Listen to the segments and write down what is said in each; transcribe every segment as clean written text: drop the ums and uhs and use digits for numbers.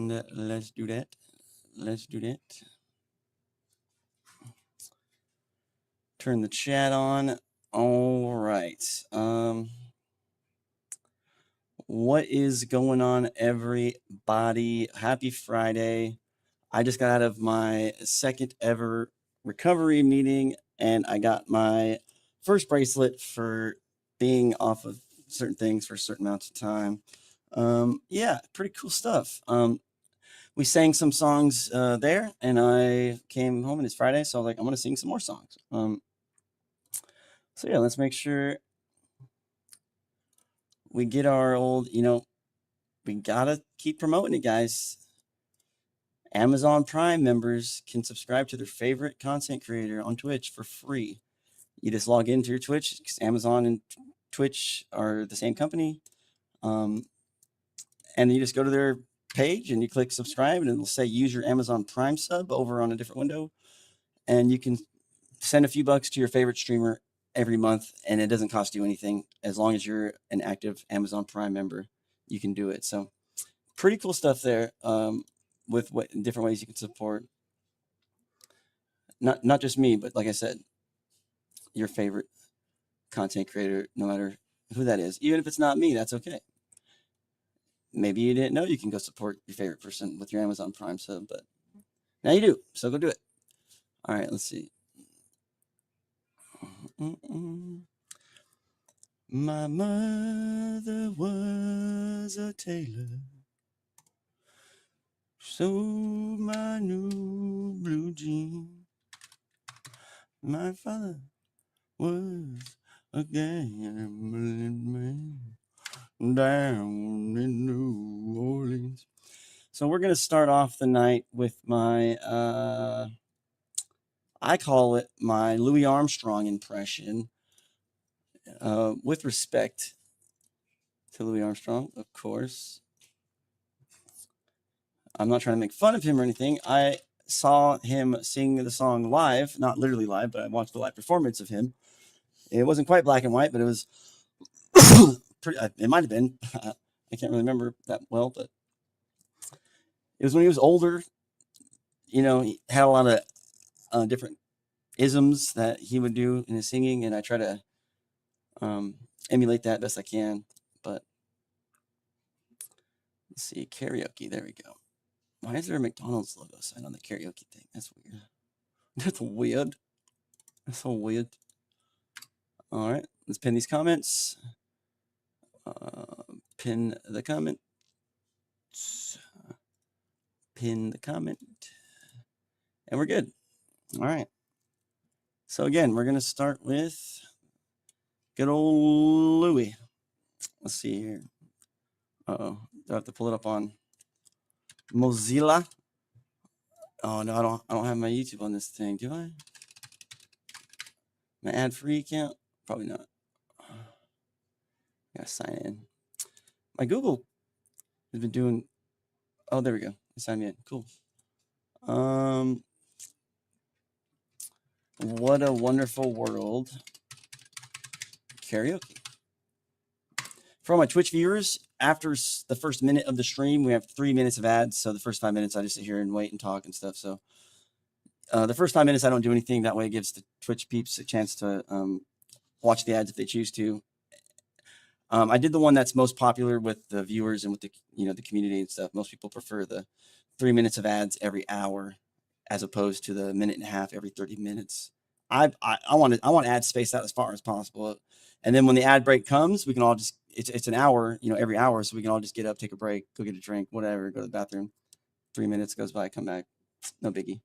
And let's do that. Let's do that. Turn the chat on. All right. What is going on, everybody? Happy Friday. I just got out of my second ever recovery meeting, and I got my first bracelet for being off of certain things for certain amounts of time. Yeah, pretty cool stuff. We sang some songs there, and I came home, and it's Friday, so I was like, I'm going to sing some more songs. So yeah, let's make sure we get our old, we got to keep promoting it, guys. Amazon Prime members can subscribe to their favorite content creator on Twitch for free. You just log into your Twitch, because Amazon and Twitch are the same company. And you just go to their page and you click subscribe, and it'll say use your Amazon Prime sub over on a different window. And you can send a few bucks to your favorite streamer every month, and it doesn't cost you anything. As long as you're an active Amazon Prime member, you can do it. So pretty cool stuff there. With what different ways you can support not just me, but like I said, your favorite content creator, no matter who that is. Even if it's not me, that's okay. Maybe you didn't know you can go support your favorite person with your Amazon Prime sub, but now you do, so go do it. All right, let's see. My mother was a tailor, sewed my new blue jeans. My father was a gambling man down in New Orleans. So we're going to start off the night with my, I call it my Louis Armstrong impression. With respect to Louis Armstrong, of course. I'm not trying to make fun of him or anything. I saw him sing the song live, not literally live, but I watched the live performance of him. It wasn't quite black and white, but it was pretty, it might have been. I can't really remember that well, but it was when he was older. He had a lot of different isms that he would do in his singing, and I try to emulate that best I can. But let's see, karaoke. There we go. Why is there a McDonald's logo sign on the karaoke thing? That's weird. That's weird. That's so weird. All right, let's pin these comments. Pin the comment. Pin the comment. And we're good. All right. So again, we're going to start with good old Louis. Let's see here. Uh-oh. Do I have to pull it up on Mozilla? Oh no, I don't have my YouTube on this thing, do I? My ad-free account? Probably not. Gotta sign in. My Google has been doing. Oh, there we go. Sign me in. Cool. What a wonderful world. Karaoke. For all my Twitch viewers, after the first minute of the stream, we have 3 minutes of ads. So the first 5 minutes, I just sit here and wait and talk and stuff. So the first 5 minutes, I don't do anything. That way it gives the Twitch peeps a chance to watch the ads if they choose to. I did the one that's most popular with the viewers and with the the community and stuff. Most people prefer the 3 minutes of ads every hour, as opposed to the minute and a half every 30 minutes. I want ad spaced out as far as possible, and then when the ad break comes, we can all just it's an hour, every hour, so we can all just get up, take a break, go get a drink, whatever, go to the bathroom. 3 minutes goes by, come back, no biggie.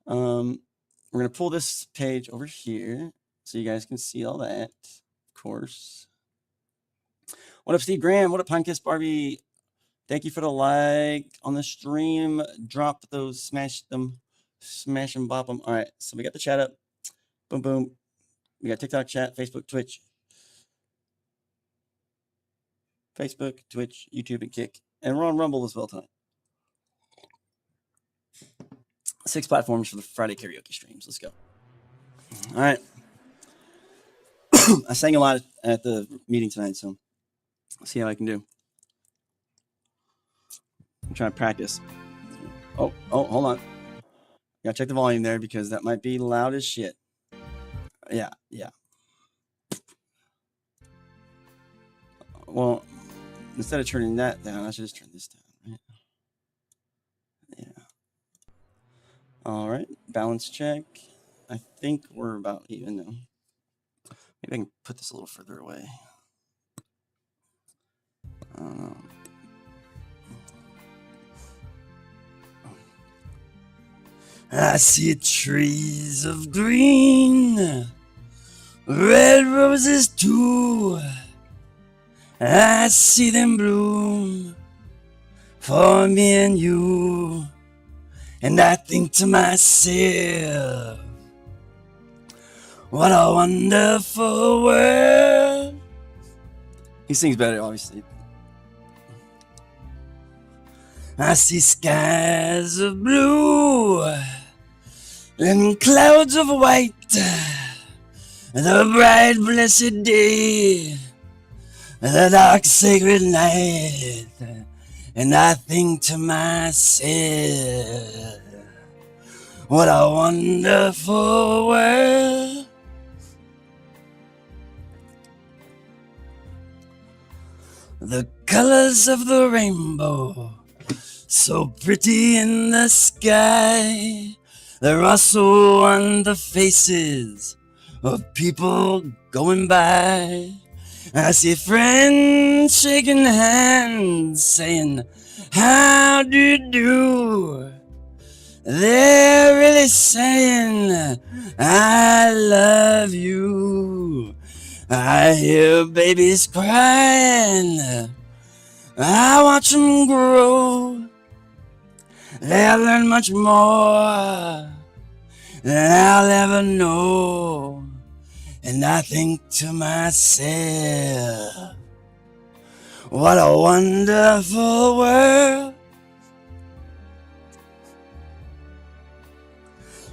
We're gonna pull this page over here so you guys can see all that, of course. What up, Steve Graham? What up, Pinecast Barbie? Thank you for the like on the stream. Drop those, smash them, bop them. All right, so we got the chat up. Boom, boom. We got TikTok chat, Facebook, Twitch. Facebook, Twitch, YouTube, and Kick. And we're on Rumble as well tonight. 6 platforms for the Friday karaoke streams. Let's go. All right. I sang a lot at the meeting tonight, so let's see how I can do. trying to practice. Oh, hold on. Gotta check the volume there because that might be loud as shit. Yeah. Well, instead of turning that down, I should just turn this down, right? Yeah. All right, balance check. I think we're about even now. Maybe I can put this a little further away. I don't know. I see trees of green, red roses too. I see them bloom for me and you. And I think to myself, what a wonderful world. He sings better, obviously. I see skies of blue and clouds of white, the bright blessed day, the dark sacred night, and I think to myself, what a wonderful world. The colors of the rainbow, so pretty in the sky, there are so on the faces of people going by. I see friends shaking hands, saying, how do you do? They're really saying, I love you. I hear babies crying, I watch them grow. They'll learn much more than I'll ever know. And I think to myself, what a wonderful world.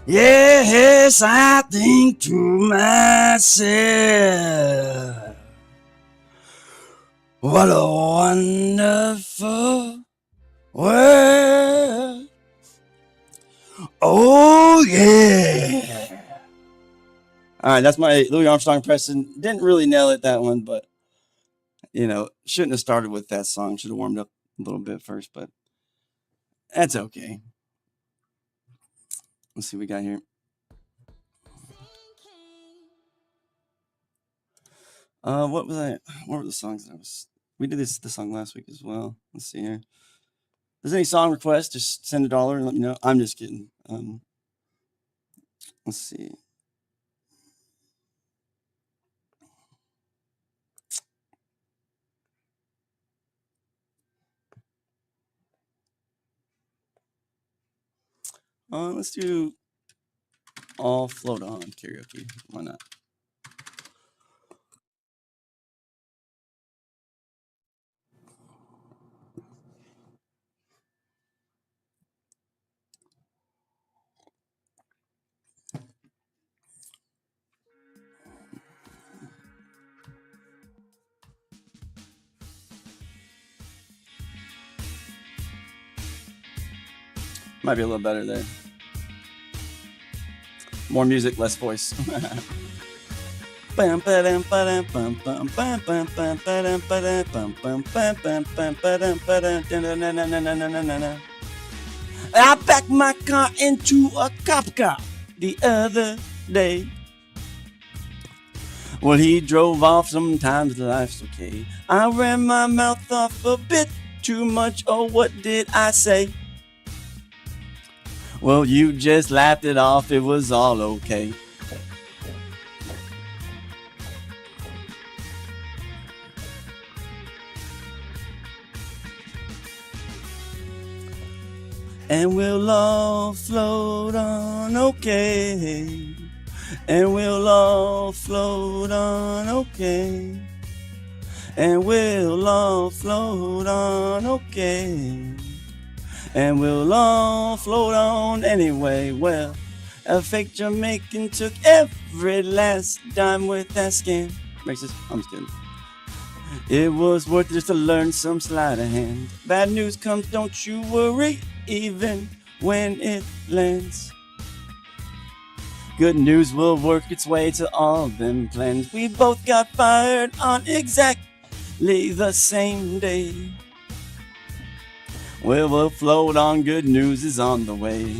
Yes, I think to myself, what a wonderful world. Oh, yeah. All right, that's my Louis Armstrong impression. Didn't really nail it, that one, but, you know, shouldn't have started with that song. Should have warmed up a little bit first, but that's okay. Let's see what we got here. What were the songs that I was... We did this song last week as well. Let's see here. If there's any song requests, just send $1 and let me know. I'm just kidding. Let's see. Let's do All Float On karaoke. Why not? Might be a little better there. More music, less voice. I backed my car into a cop car the other day. Well, he drove off, sometimes life's okay. I ran my mouth off a bit too much, oh, what did I say? Well, you just laughed it off, it was all okay. And we'll all float on okay. And we'll all float on okay. And we'll all float on okay. And we'll all float on anyway. Well, a fake Jamaican took every last dime with that scam. Racist? I'm just kidding. It was worth it just to learn some sleight of hand. Bad news comes, don't you worry, even when it lands. Good news will work its way to all them plans. We both got fired on exactly the same day. Well, we'll float on, good news is on the way.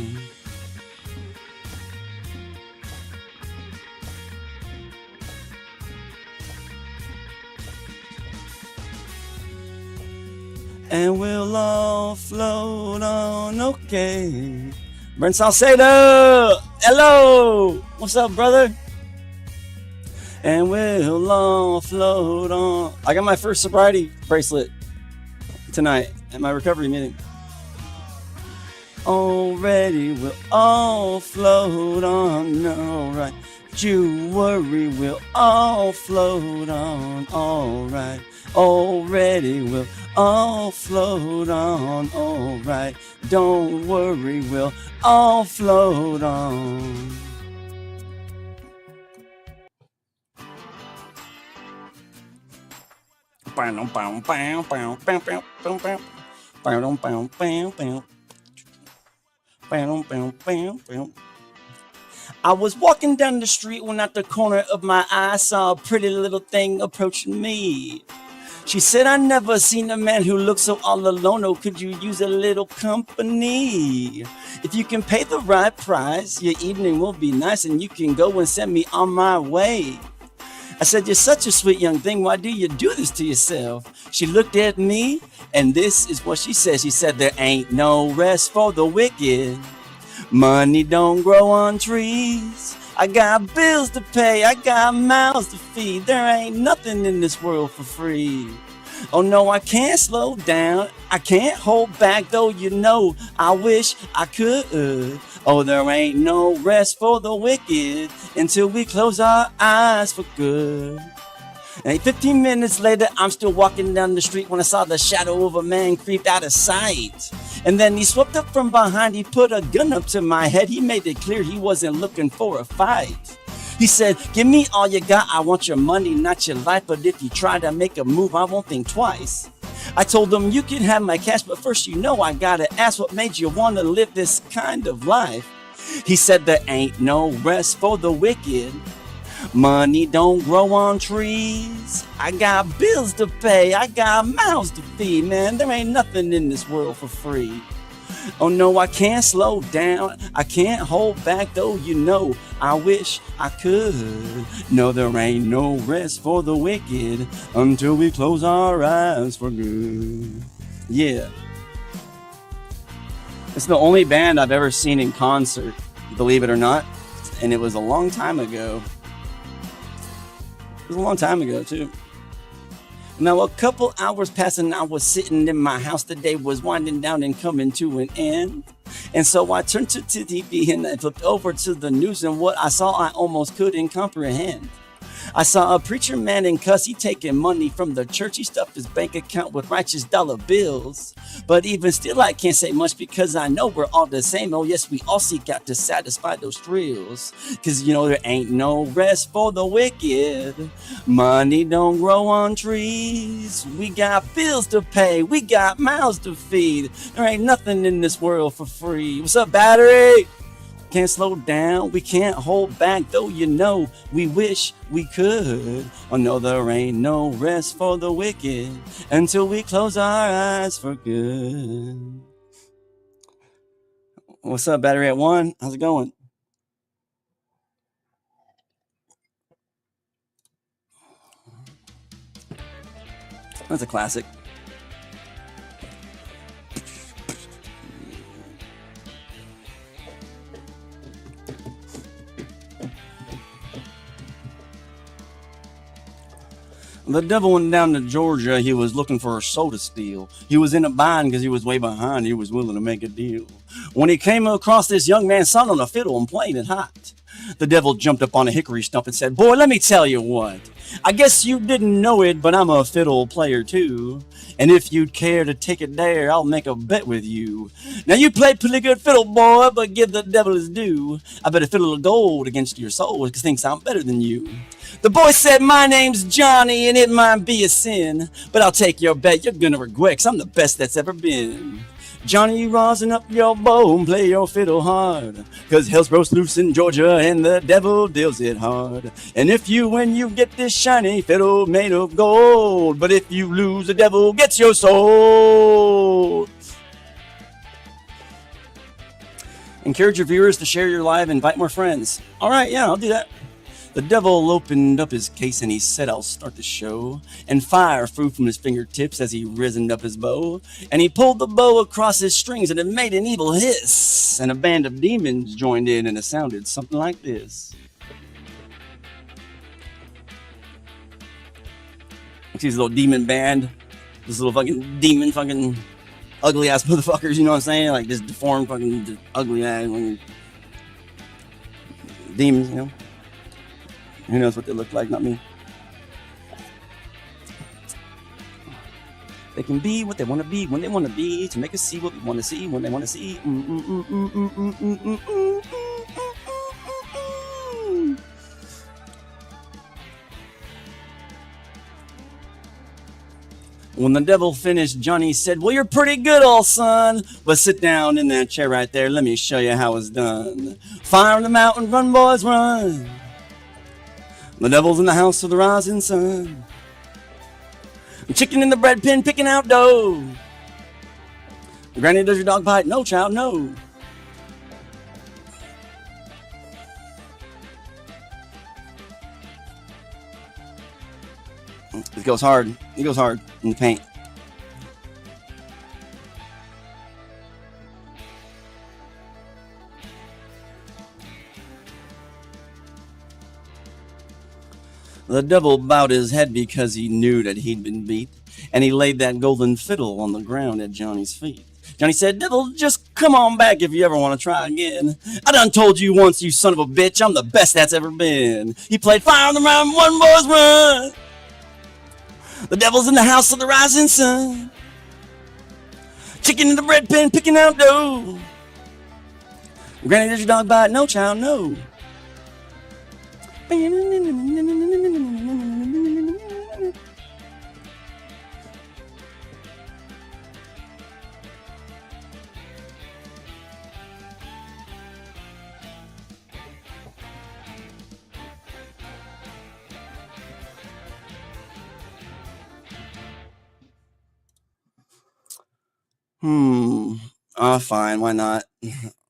And we'll all float on, okay. Brent Salcedo, hello, what's up, brother? And we'll all float on. I got my first sobriety bracelet tonight at my recovery meeting. Already we'll all float on, alright. You worry, we'll all float on, alright. Already we'll all float on, alright. Don't worry, we'll all float on. I was walking down the street when at the corner of my eye I saw a pretty little thing approaching me. She said, I never seen a man who looked so all alone. Oh, could you use a little company? If you can pay the right price, your evening will be nice and you can go and send me on my way. I said, you're such a sweet young thing. Why do you do this to yourself? She looked at me and this is what she said. She said, there ain't no rest for the wicked. Money don't grow on trees. I got bills to pay, I got mouths to feed. There ain't nothing in this world for free. Oh no, I can't slow down, I can't hold back, though you know I wish I could. Oh, there ain't no rest for the wicked until we close our eyes for good. And 15 minutes later, I'm still walking down the street when I saw the shadow of a man creep out of sight. And then he swept up from behind, he put a gun up to my head. He made it clear he wasn't looking for a fight. He said, give me all you got, I want your money, not your life. But if you try to make a move, I won't think twice. I told him, you can have my cash, but first you know I gotta ask, what made you wanna live this kind of life? He said, there ain't no rest for the wicked. Money don't grow on trees. I got bills to pay, I got mouths to feed. Man, there ain't nothing in this world for free. Oh no, I can't slow down, I can't hold back, though you know I wish I could. No, there ain't no rest for the wicked until we close our eyes for good. Yeah. It's the only band I've ever seen in concert, believe it or not. And it was a long time ago. It was a long time ago, too. Now, a couple hours passed and I was sitting in my house. The day was winding down and coming to an end. And so I turned to TV and I flipped over to the news, and what I saw I almost couldn't comprehend. I saw a preacher man in cuss, he taking money from the church. He stuffed his bank account with righteous dollar bills. But even still, I can't say much because I know we're all the same. Oh yes, we all seek out to satisfy those thrills. Cause you know there ain't no rest for the wicked. Money don't grow on trees. We got bills to pay, we got mouths to feed. There ain't nothing in this world for free. What's up, Battery? Can't slow down, we can't hold back, though you know we wish we could. Oh no, there ain't no rest for the wicked until we close our eyes for good. What's up, Battery at 1? How's it going? That's a classic. The devil went down to Georgia, he was looking for a soda steal. He was in a bind because he was way behind, he was willing to make a deal. When he came across this young man's son on a fiddle and playing it hot. The devil jumped up on a hickory stump and said, "Boy, let me tell you what. I guess you didn't know it, but I'm a fiddle player too. And if you'd care to take it there, I'll make a bet with you. Now you play pretty good fiddle, boy, but give the devil his due. I bet a fiddle of gold against your soul, cause thinks I'm better than you." The boy said, "My name's Johnny, and it might be a sin, but I'll take your bet, you're gonna regret, cause I'm the best that's ever been. Johnny, rosin up your bow and play your fiddle hard, cause hell's broke loose in Georgia and the devil deals it hard. And if you win, you get this shiny fiddle made of gold, but if you lose, the devil gets your soul." Encourage your viewers to share your live and invite more friends. All right, yeah, I'll do that. The devil opened up his case and he said, "I'll start the show." And fire flew from his fingertips as he risened up his bow. And he pulled the bow across his strings and it made an evil hiss. And a band of demons joined in and it sounded something like this. See this little demon band? This little fucking demon fucking ugly ass motherfuckers, you know what I'm saying? Like this deformed fucking ugly ass demons, you know? Who knows what they look like, not me. They can be what they want to be when they want to be, to make us see what we want to see when they want to see. When the devil finished, Johnny said, "Well, you're pretty good, old son, but sit down in that chair right there. Let me show you how it's done. Fire in the mountain, run, boys, run. The devil's in the house of the rising sun. Chicken in the bread pan, picking out dough. Granny, does your dog bite? No, child, no." It goes hard. It goes hard in the paint. The devil bowed his head because he knew that he'd been beat, and he laid that golden fiddle on the ground at Johnny's feet. Johnny said, "Devil, just come on back if you ever want to try again. I done told you once, you son of a bitch, I'm the best that's ever been." He played "Fire on the Mountain, one boys run. The devil's in the house of the rising sun. Chicken in the bread pan, picking out dough. Granny, does your dog bite? No, child, no." Fine. Why not?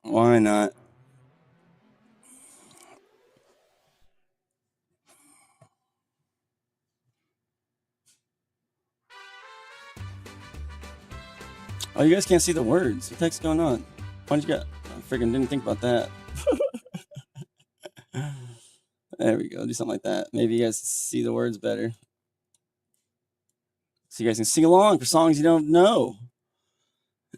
Why not? Oh, you guys can't see the words. What the heck's going on? Why did you get? I freaking didn't think about that. There we go. Do something like that. Maybe you guys see the words better. So you guys can sing along for songs you don't know.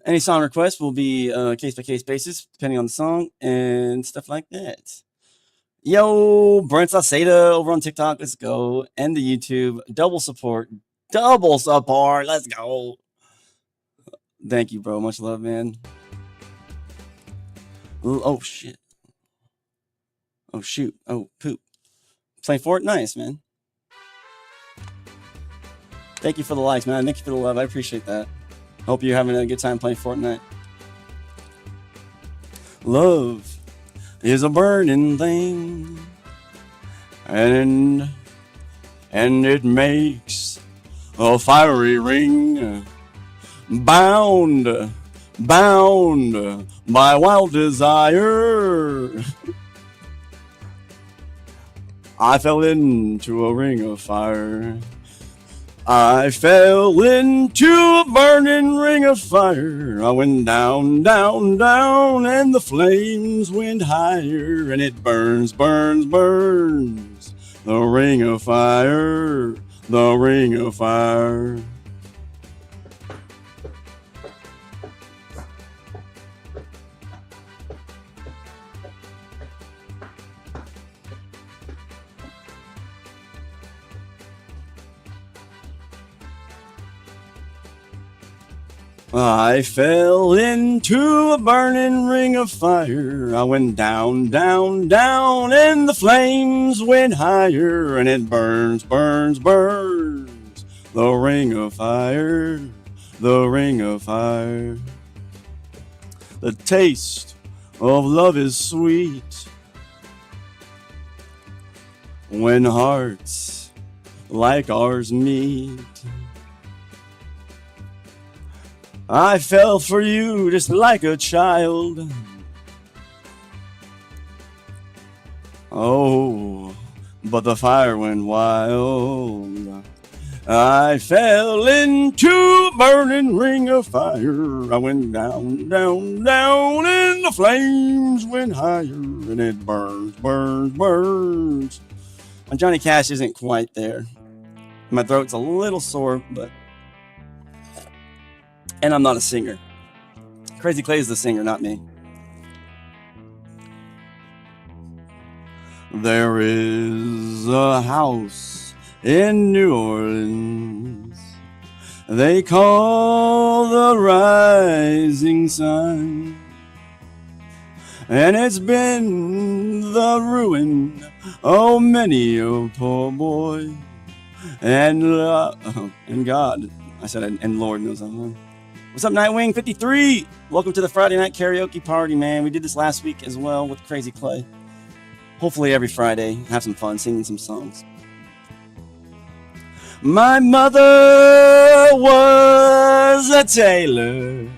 Any song request will be case-by-case basis, depending on the song and stuff like that. Yo, Brent Saseda over on TikTok. Let's go. And the YouTube. Double support. Double support. Let's go. Thank you, bro. Much love, man. Ooh, oh, shit. Oh, shoot. Oh, poop. Playing Fortnite? Nice, man. Thank you for the likes, man. Thank you for the love. I appreciate that. Hope you're having a good time playing Fortnite. Love is a burning thing, and it makes a fiery ring, bound by wild desire. I fell into a ring of fire. I fell into a burning ring of fire. I went down, down, down, and the flames went higher, and it burns, burns, burns. The ring of fire, the ring of fire. I fell into a burning ring of fire. I went down, down, down, and the flames went higher, and it burns, burns, burns. The ring of fire, the ring of fire. The taste of love is sweet when hearts like ours meet. I fell for you just like a child. Oh, but the fire went wild. I fell into a burning ring of fire. I went down, down, down, and the flames went higher, and it burns, burns, burns. My Johnny Cash isn't quite there. My throat's a little sore, but... And I'm not a singer. Crazy Clay is the singer, not me. There is a house in New Orleans they call the Rising Sun, and it's been the ruin of many a poor boy, and God, I said, and Lord knows I'm one. What's up, Nightwing 53? Welcome to the Friday night karaoke party, man. We did this last week as well with Crazy Clay. Hopefully every Friday, have some fun singing some songs. My mother was a tailor,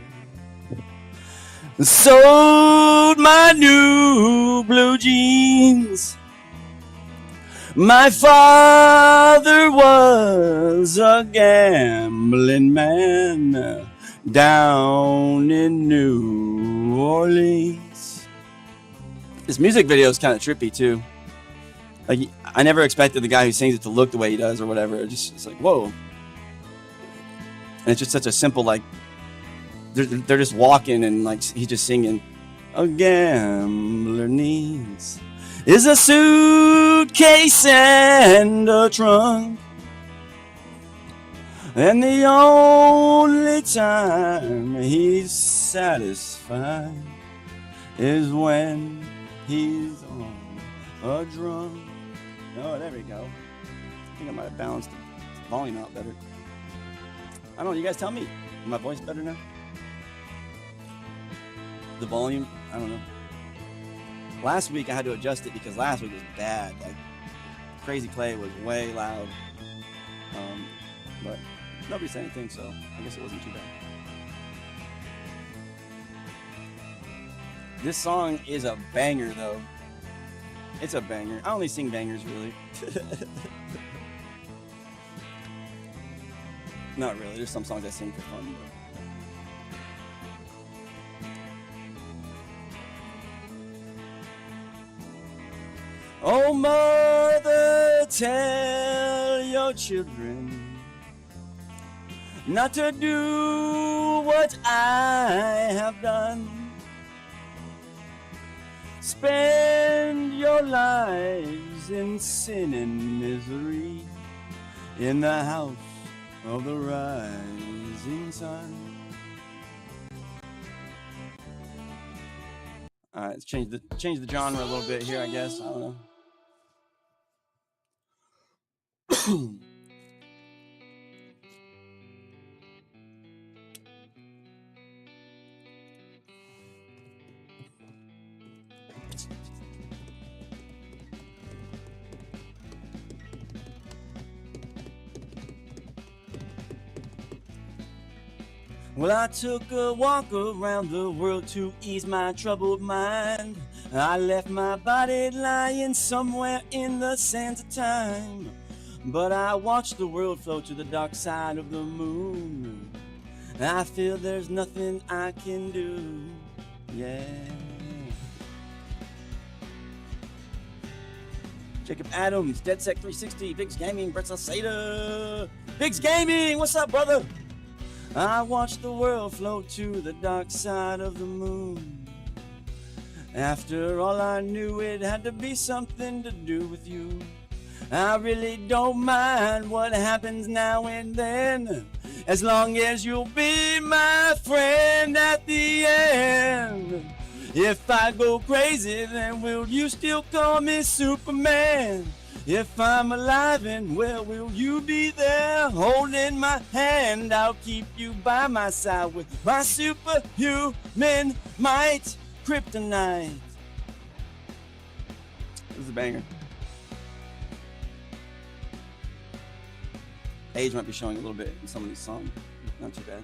sold my new blue jeans. My father was a gambling man down in New Orleans. This music video is kind of trippy too. Like, I never expected the guy who sings it to look the way he does or whatever. It's like, whoa. And it's just such a simple, like, they're just walking and like he's just singing. A gambler needs is a suitcase and a trunk, and the only time he's satisfied is when he's on a drum. Oh, there we go. I think I might have balanced the volume out better. I don't know, you guys tell me. Is my voice better now? The volume? I don't know. Last week I had to adjust it because last week was bad. Like, Crazy Clay was way loud. But nobody said anything, so I guess it wasn't too bad. This song is a banger, though. It's a banger. I only sing bangers, really. Not really. There's some songs I sing for fun, but... Oh, mother, tell your children not to do what I have done. Spend your lives in sin and misery in the house of the rising sun. All right, let's change the genre a little bit here, I guess. I don't know. Well, I took a walk around the world to ease my troubled mind. I left my body lying somewhere in the sands of time. But I watched the world flow to the dark side of the moon. I feel there's nothing I can do. Yeah. Jacob Adams, DeadSec360, Biggs Gaming, Brett Salceda. Biggs Gaming, what's up, brother? I watched the world float to the dark side of the moon. After all, I knew it had to be something to do with you. I really don't mind what happens now and then, as long as you'll be my friend at the end. If I go crazy, then will you still call me Superman? If I'm alive and well, will you be there holding my hand? I'll keep you by my side with my superhuman might. Kryptonite. This is a banger. Age might be showing a little bit in some of these songs. Not too bad.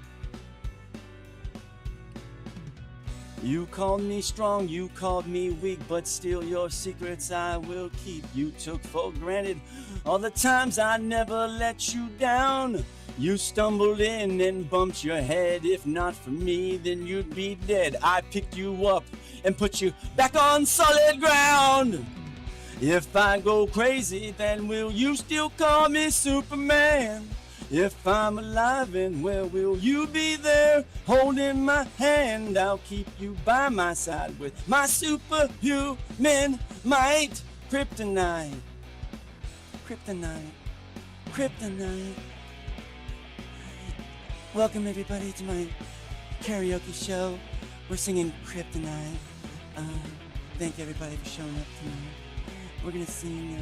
You called me strong, you called me weak, but still your secrets I will keep. You took for granted all the times I never let you down. You stumbled in and bumped your head. If not for me, then you'd be dead. I picked you up and put you back on solid ground. If I go crazy, then will you still call me Superman? If I'm alive and well, will you be there holding my hand? I'll keep you by my side with my superhuman might. Kryptonite. Kryptonite. Kryptonite. Welcome everybody to my karaoke show. We're singing Kryptonite. Thank everybody for showing up tonight. We're gonna sing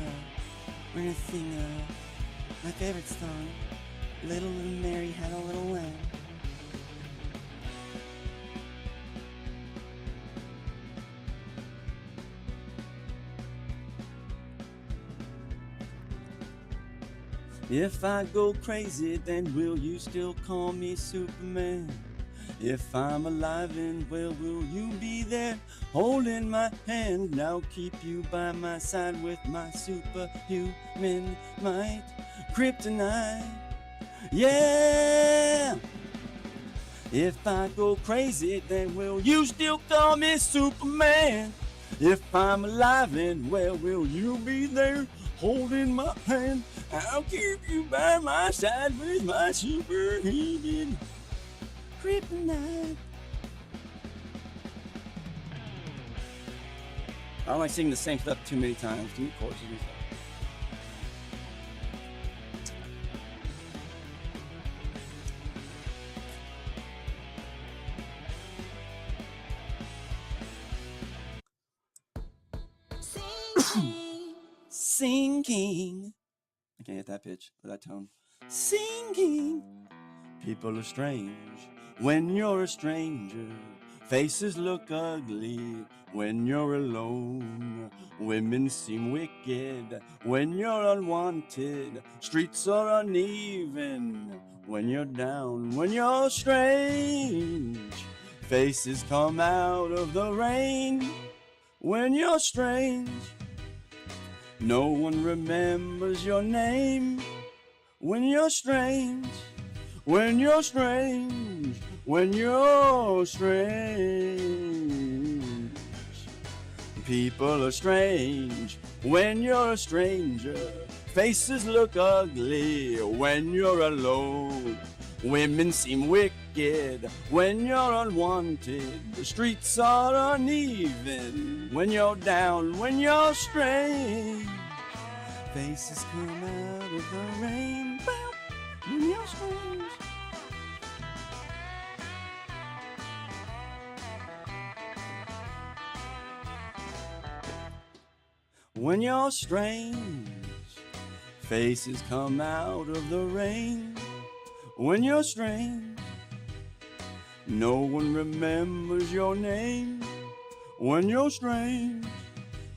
my favorite song, Little Mary Had a Little Lamb. If I go crazy, then will you still call me Superman? If I'm alive and well, will you be there holding my hand? I'll keep you by my side with my superhuman might. Kryptonite. Yeah! If I go crazy, then will you still call me Superman? If I'm alive and well, will you be there holding my hand? I'll keep you by my side with my superhuman Kryptonite. I don't like singing the same stuff too many times, too many choruses and stuff. Singing. I can't hit that pitch or that tone. Singing. People are strange when you're a stranger. Faces look ugly when you're alone. Women seem wicked when you're unwanted. Streets are uneven when you're down. When you're strange, faces come out of the rain. When you're strange, no one remembers your name. When you're strange, when you're strange, when you're strange. People are strange when you're a stranger. Faces look ugly when you're alone. Women seem wicked when you're unwanted. The streets are uneven when you're down, when you're strange. Faces come out of the rain when you're strange. When you're strange, faces come out of the rain. When you're strange, no one remembers your name. When you're strange,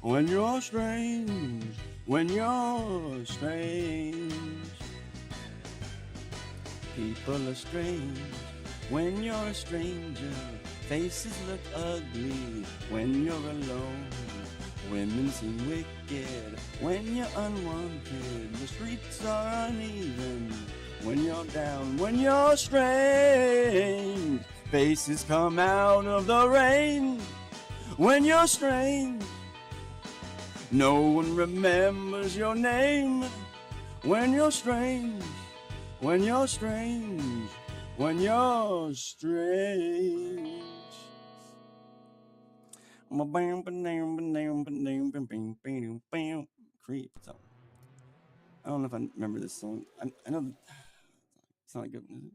when you're strange, when you're strange. People are strange when you're a stranger. Faces look ugly when you're alone. Women seem wicked when you're unwanted. The streets are uneven when you're down, when you're strange. Faces come out of the rain when you're strange. No one remembers your name. When you're strange, when you're strange, when you're strange. Creep. So, I don't know if I remember this song. I know it's not a good one, is it?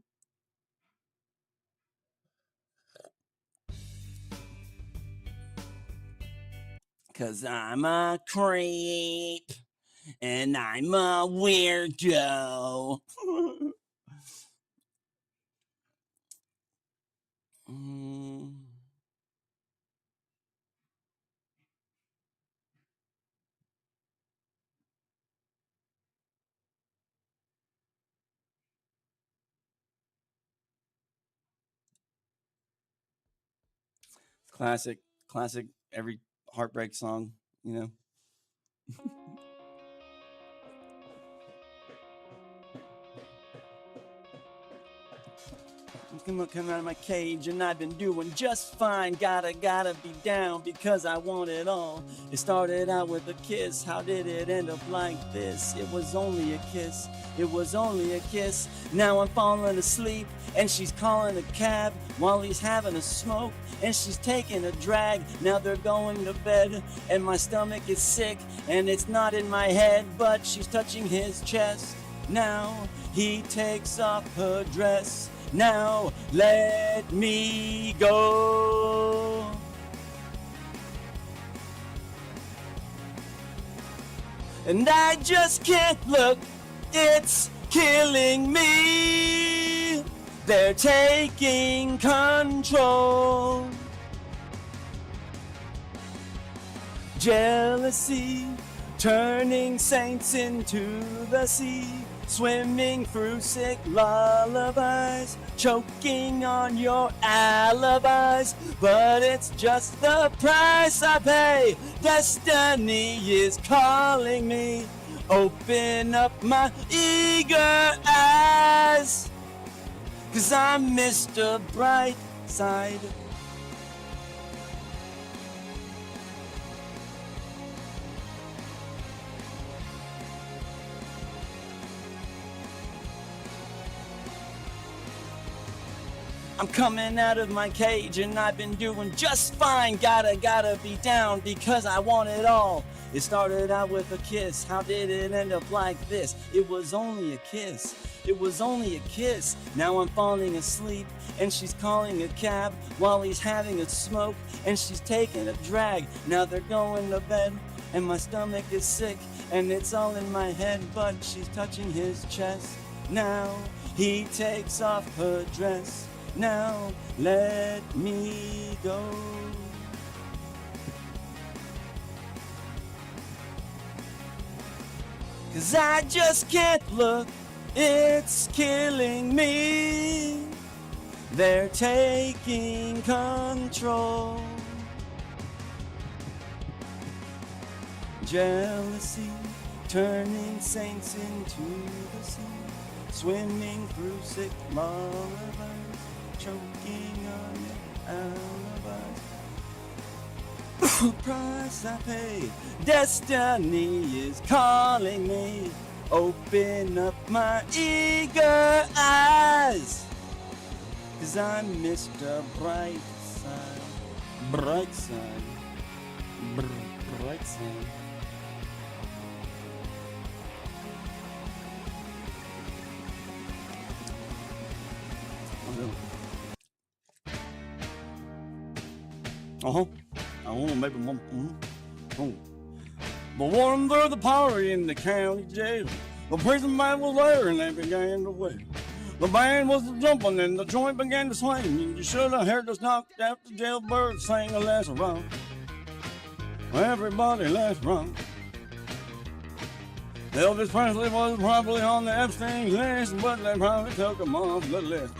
'Cause I'm a creep and I'm a weirdo. Mm. Classic, classic, every heartbreak song, you know. Come out of my cage and I've been doing just fine. Gotta be down because I want it all. It started out with a kiss. How did it end up like this? It was only a kiss. It was only a kiss. Now I'm falling asleep and she's calling a cab while he's having a smoke and she's taking a drag. Now they're going to bed and my stomach is sick and it's not in my head, but she's touching his chest. Now he takes off her dress. Now let me go. And I just can't look, it's killing me. They're taking control. Jealousy, turning saints into the sea. Swimming through sick lullabies, choking on your alibis. But it's just the price I pay. Destiny is calling me. Open up my eager eyes, 'cause I'm Mr. Brightside. I'm coming out of my cage and I've been doing just fine. Gotta be down because I want it all. It started out with a kiss. How did it end up like this? It was only a kiss. It was only a kiss. Now I'm falling asleep and she's calling a cab while he's having a smoke and she's taking a drag. Now they're going to bed and my stomach is sick and it's all in my head, but she's touching his chest. Now he takes off her dress. Now let me go. Cause I just can't look, it's killing me. They're taking control. Jealousy, turning saints into the sea. Swimming through sick lullabies, choking on your alibis. Price I pay, destiny is calling me. Open up my eager eyes, 'cause I'm Mr. Brightside. Brightside. Brightside. Maybe one. But one through the party in the county jail. The prison man was there and they began to wail. The band was jumping and the joint began to swing. And you should have heard us knocked out the jailbird sing a last run. Everybody last run. Elvis Presley was probably on the Epstein list, but they probably took him off the list.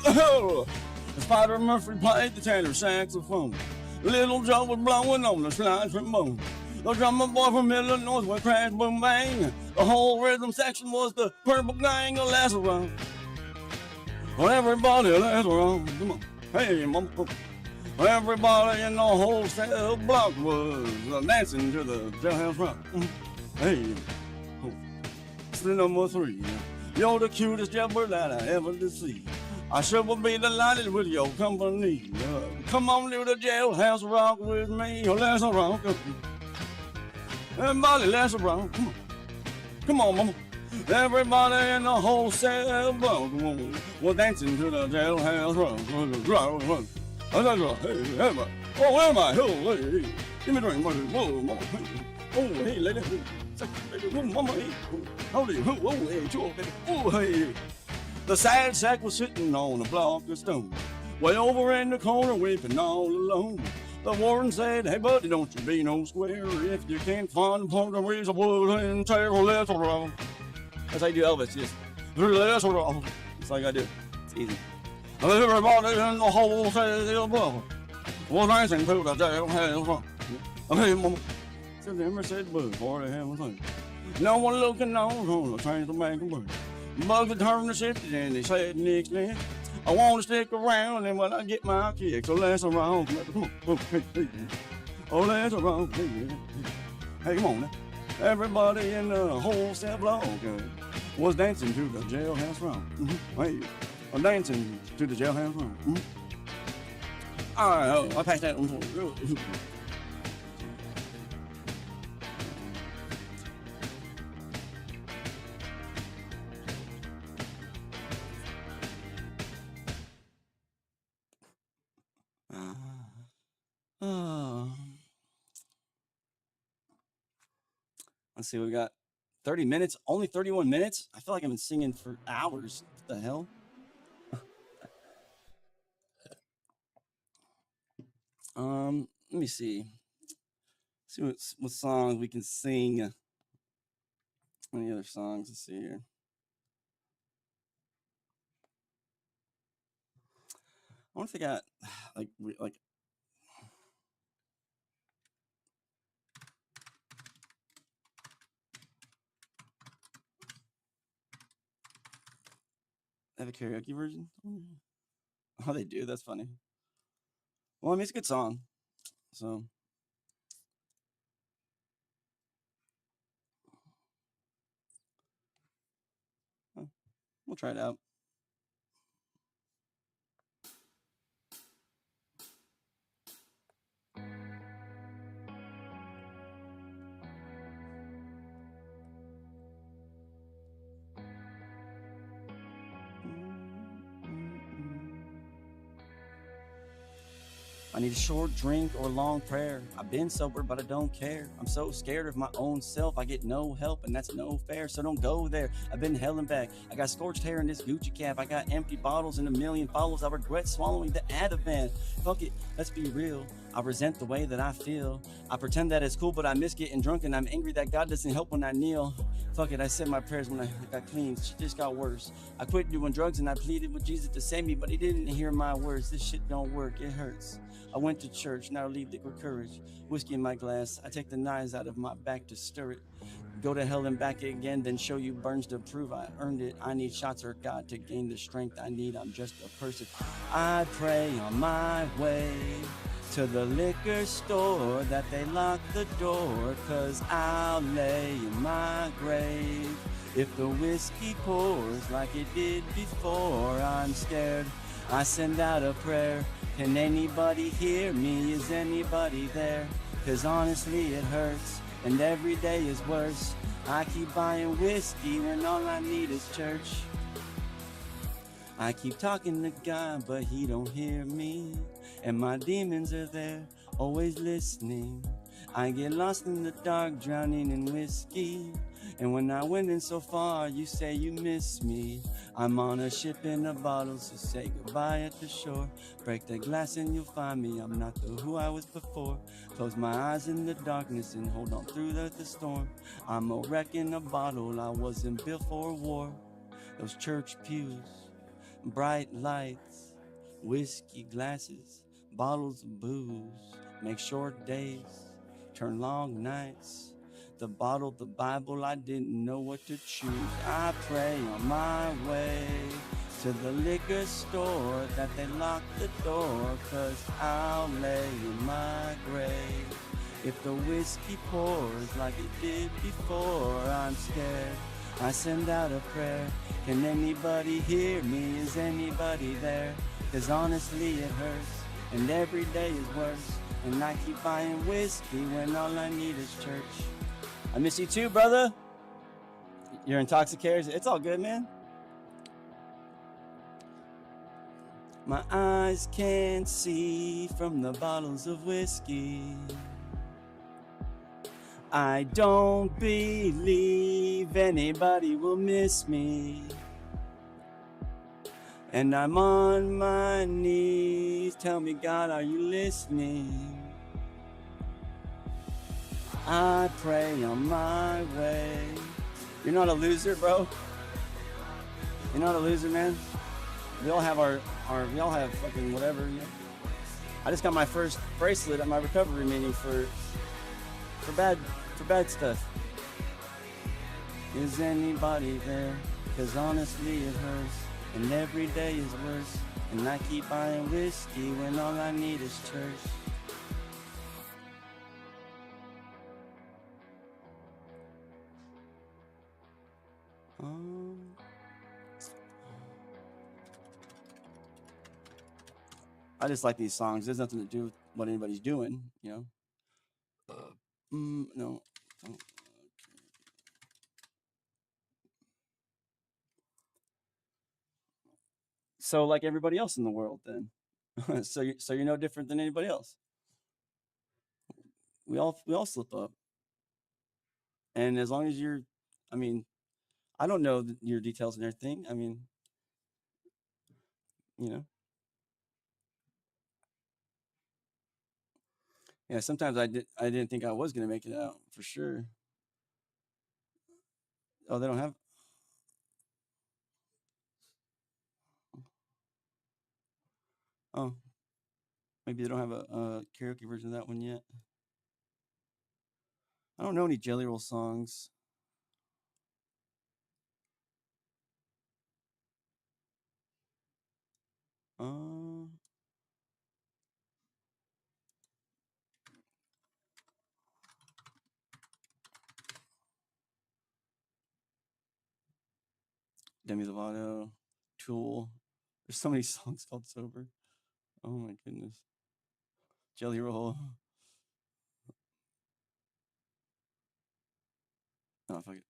Spider Murphy played the tenor saxophone. Little Joe was blowing on the slide trombone. The drummer boy from Illinois would crash, boom, bang. The whole rhythm section was the Purple Gang of Lazarus. Well, everybody, Lazarus, come on, hey, mama. Everybody in the whole cell block was dancing to the jailhouse rock. Hey, number 3, you're the cutest jailbird that I ever did see. I sure will be delighted with your company. Come on to the jailhouse rock with me. Let's rock. Everybody, let's rock. Come on. Come on, mama. Everybody in the whole cell block was dancing to the jailhouse rock. Hey, everybody. Oh, where am I? Oh, hey, give me a drink. Whoa, mama. Oh, hey, lady. Oh, mama. Hey, howdy. Oh, hey, sure, baby. Oh, hey. The sad sack was sitting on a block of stone, way over in the corner, weeping all alone. The warden said, hey, buddy, don't you be no square. If you can't find a point of ways of wood and tail, let's roll. That's how you do Elvis, just let's roll. That's all you gotta do. It's easy. Everybody in the whole says it's above. Was dancing to the jailhouse song. Okay, mama. So the Emma said, bug, for the hell thing. No one looking on the trains to make them burn. Bugs would turn the shifted and they said next day, I want to stick around and when I get my kick, so let's around. Oh, let's around. Hey, come on now. Everybody in the whole cell block was dancing to the jailhouse song. Hey, I'm dancing to the jailhouse song. All right, I'll pass that on for you. Let's see, we got 30 minutes, only 31 minutes. I feel like I've been singing for hours. What the hell? Let me see. See what songs we can sing. Any other songs? Let's see here. I wonder if they got like have a karaoke version. Oh, they do. That's funny. Well, I mean, it's a good song, so. We'll try it out. I need a short drink or a long prayer. I've been sober, but I don't care. I'm so scared of my own self. I get no help, and that's no fair. So don't go there. I've been hell and back. I got scorched hair in this Gucci cap. I got empty bottles and a million follows. I regret swallowing the Ativan. Fuck it, let's be real. I resent the way that I feel. I pretend that it's cool, but I miss getting drunk, and I'm angry that God doesn't help when I kneel. Fuck it, I said my prayers when I got clean. Shit just got worse. I quit doing drugs, and I pleaded with Jesus to save me, but he didn't hear my words. This shit don't work, it hurts. I went to church, now leave liquid courage. Whiskey in my glass, I take the knives out of my back to stir it. Go to hell and back again, then show you burns to prove I earned it. I need shots or God to gain the strength I need. I'm just a person. I pray on my way to the liquor store that they lock the door, 'cause I'll lay in my grave if the whiskey pours like it did before. I'm scared, I send out a prayer. Can anybody hear me? Is anybody there? 'Cause honestly it hurts, and every day is worse. I keep buying whiskey when all I need is church. I keep talking to God, but he don't hear me. And my demons are there, always listening. I get lost in the dark, drowning in whiskey. And when I went in so far, you say you miss me. I'm on a ship in a bottle, so say goodbye at the shore. Break the glass and you'll find me, I'm not the who I was before. Close my eyes in the darkness and hold on through the storm. I'm a wreck in a bottle, I wasn't built for war. Those church pews, bright lights, whiskey glasses, bottles of booze, make short days, turn long nights. The bottle, the Bible, I didn't know what to choose. I pray on my way to the liquor store that they lock the door, 'cause I'll lay in my grave if the whiskey pours like it did before. I'm scared, I send out a prayer. Can anybody hear me? Is anybody there? 'Cause honestly it hurts, and every day is worse. And I keep buying whiskey when all I need is church. I miss you too, brother. You're intoxicated. It's all good, man. My eyes can't see from the bottles of whiskey. I don't believe anybody will miss me. And I'm on my knees. Tell me, God, are you listening? I pray on my way. You're not a loser, bro. You're not a loser, man. We all have we all have fucking whatever, you know. I just got my first bracelet at my recovery meeting for bad stuff. Is anybody there? Cause honestly it hurts, and every day is worse. And I keep buying whiskey when all I need is church. I just like these songs. There's nothing to do with what anybody's doing, you know. No. Okay. So like everybody else in the world, then. so you're no different than anybody else. We all slip up, and as long as you're, I mean, I don't know your details and everything. I mean, you know. Yeah, sometimes I didn't think I was gonna make it out for sure. Oh, they don't have. Oh, maybe they don't have a karaoke version of that one yet. I don't know any Jelly Roll songs. Demi Lovato, Tool. There's so many songs called Sober. Oh my goodness. Jelly Roll. Oh, fuck it.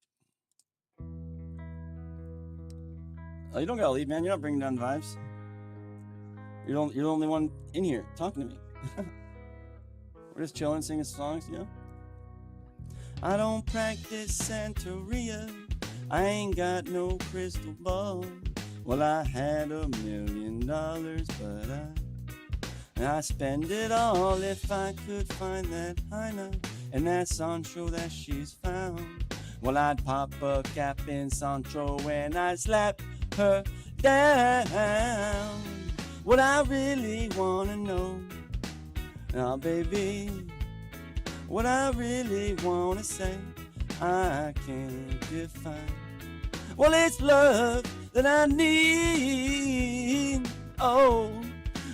Oh, you don't gotta leave, man. You're not bringing down the vibes. You're the only one in here talking to me. We're just chilling, singing songs, you know? I don't practice Santeria. I ain't got no crystal ball. Well, I had $1 million, but I spend it all if I could find that Heina and that Sancho that she's found. Well, I'd pop a cap in Sancho and I'd slap her down. What I really wanna know, now, baby, what I really wanna say, I can't define. Well, it's love that I need. Oh,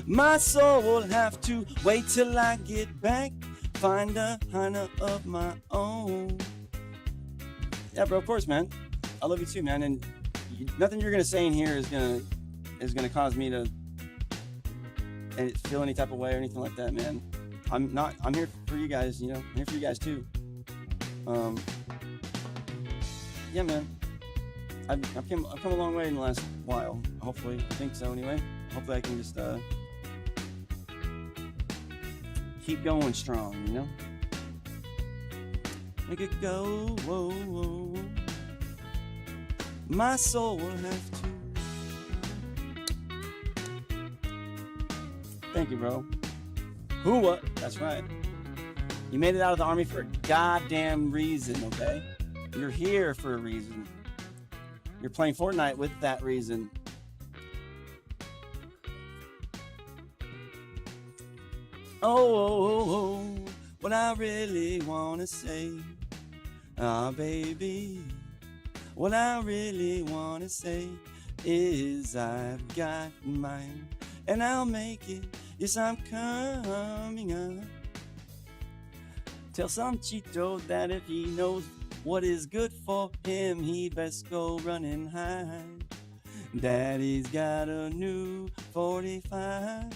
my soul will have to wait till I get back, find a Heina of my own. Yeah, bro, of course, man. I love you too, man. And nothing you're gonna say in here is gonna cause me to feel any type of way or anything like that, man. I'm here for you guys, you know. I'm here for you guys too. Yeah, man. I've come a long way in the last while. Hopefully, I think so. Anyway, hopefully I can just keep going strong, you know. Make it go, whoa, whoa, whoa. My soul will have to. Thank you, bro. Who what? That's right. You made it out of the army for a goddamn reason, okay? You're here for a reason. You're playing Fortnite with that reason. Oh, what I really wanna say, baby, what I really wanna say is I've got mine, and I'll make it. Yes, I'm coming up. Tell Sanchito that if he knows what is good for him, he'd best go running high. Daddy's got a new 45,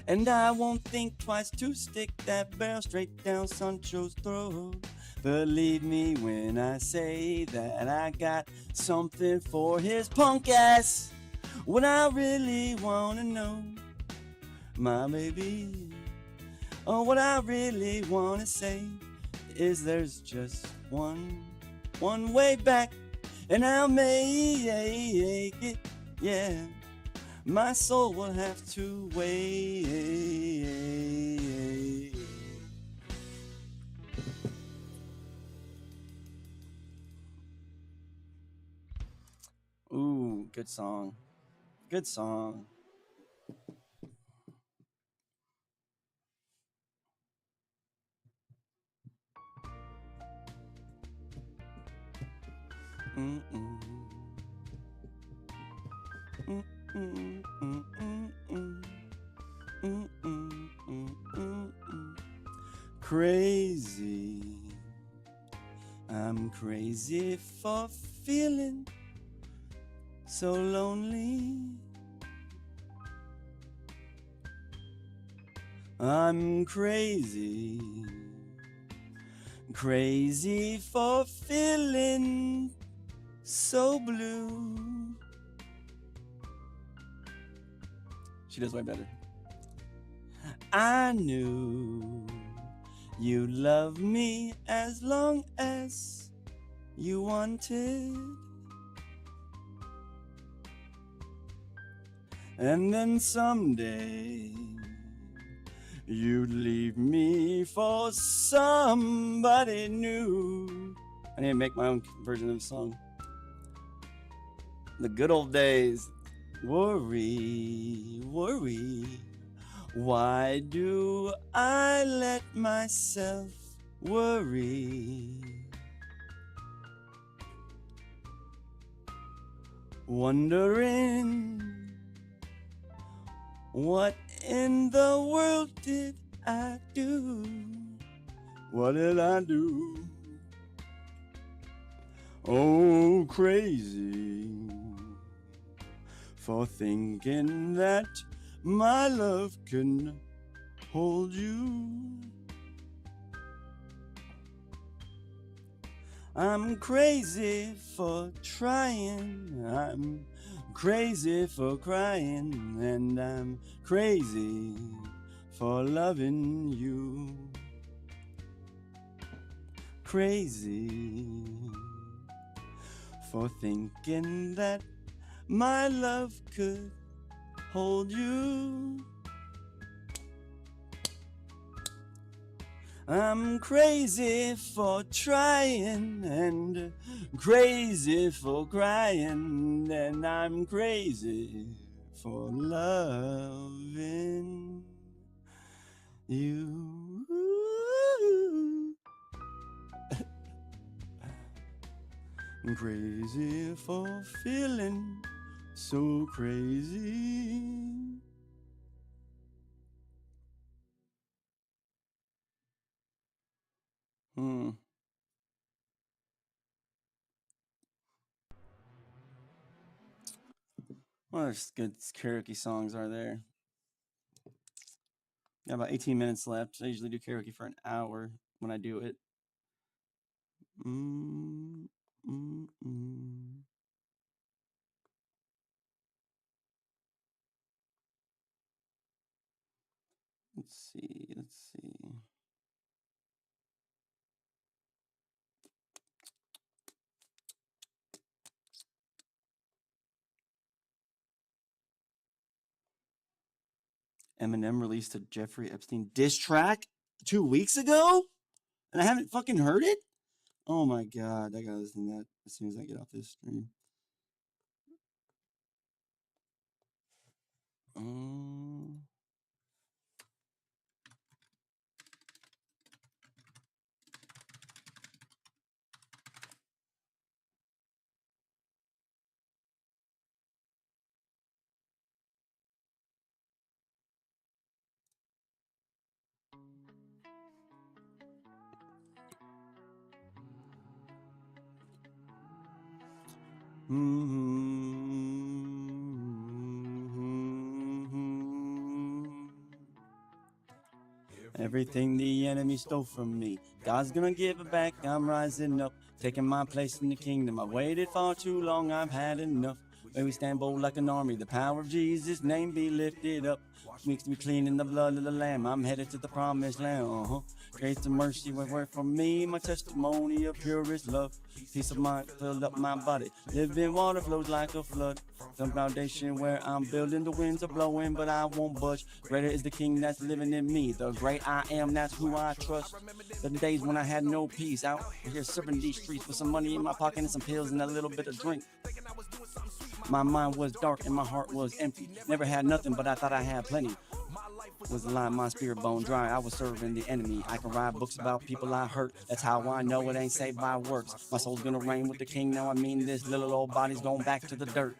and I won't think twice to stick that barrel straight down Sancho's throat. Believe me when I say that I got something for his punk ass. what I really wanna know, my baby. Oh, what I really wanna say is there's just one way back, and I'll make it, yeah. My soul will have to wait. Ooh, good song. Good song. Mm-mm. Mm-mm. Mm-mm. Mm-mm. Crazy. I'm crazy for feeling so lonely. I'm crazy for feeling so blue. She does way better. I knew you'd love me as long as you wanted, and then someday you'd leave me for somebody new. I need to make my own version of the song. The good old days. Worry, worry. Why do I let myself worry? Wondering, what in the world did I do? What did I do? Oh, crazy for thinking that my love can hold you. I'm crazy for trying, I'm crazy for crying, and I'm crazy for loving you. Crazy for thinking that my love could hold you. I'm crazy for trying and crazy for crying, and I'm crazy for loving you. I'm crazy for feeling so crazy. What other good karaoke songs are there? Got about 18 minutes left. I usually do karaoke for an hour when I do it. Let's see. Eminem released a Jeffrey Epstein diss track 2 weeks ago, and I haven't fucking heard it. Oh my god, I gotta listen to that as soon as I get off this stream. Everything the enemy stole from me, God's gonna give it back. I'm rising up, taking my place in the kingdom. I waited far too long, I've had enough. May we stand bold like an army. The power of Jesus' name be lifted up. Makes me clean in the blood of the Lamb. I'm headed to the promised land. Grace and mercy will work for me. My testimony of purest love. Peace of mind fill up my body. Living water flows like a flood. The foundation where I'm building, the winds are blowing, but I won't budge. Greater is the King that's living in me. The great I am, that's who I trust. The days when I had no peace, out here serving these streets with some money in my pocket and some pills and a little bit of drink. My mind was dark and my heart was empty. Never had nothing, but I thought I had plenty. Was a lie, my spirit bone dry. I was serving the enemy. I can write books about people I hurt. That's how I know it ain't saved by works. My soul's gonna reign with the King. Now I mean this little old body's going back to the dirt.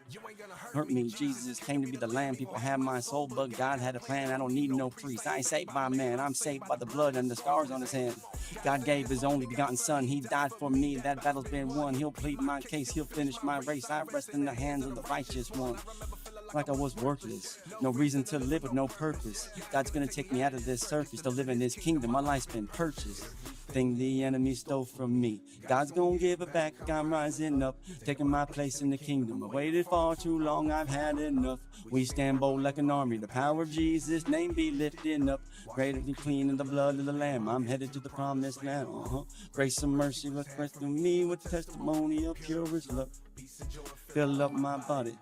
Hurt me, Jesus came to be the lamb. People have my soul, but God had a plan. I don't need no priest. I ain't saved by man. I'm saved by the blood and the scars on his hand. God gave his only begotten son. He died for me. That battle's been won. He'll plead my case. He'll finish my race. I rest in the hands of the righteous one. Like I was worthless, no reason to live with no purpose. God's gonna take me out of this surface to live in his kingdom. My life's been purchased. Thing the enemy stole from me, God's gonna give it back. I'm rising up, taking my place in the kingdom. I waited far too long, I've had enough. We stand bold like an army. The power of Jesus' name be lifted up. Greater than clean in the blood of the Lamb. I'm headed to the promised land. Grace and mercy will rest on me with testimony of purest love. Fill up my body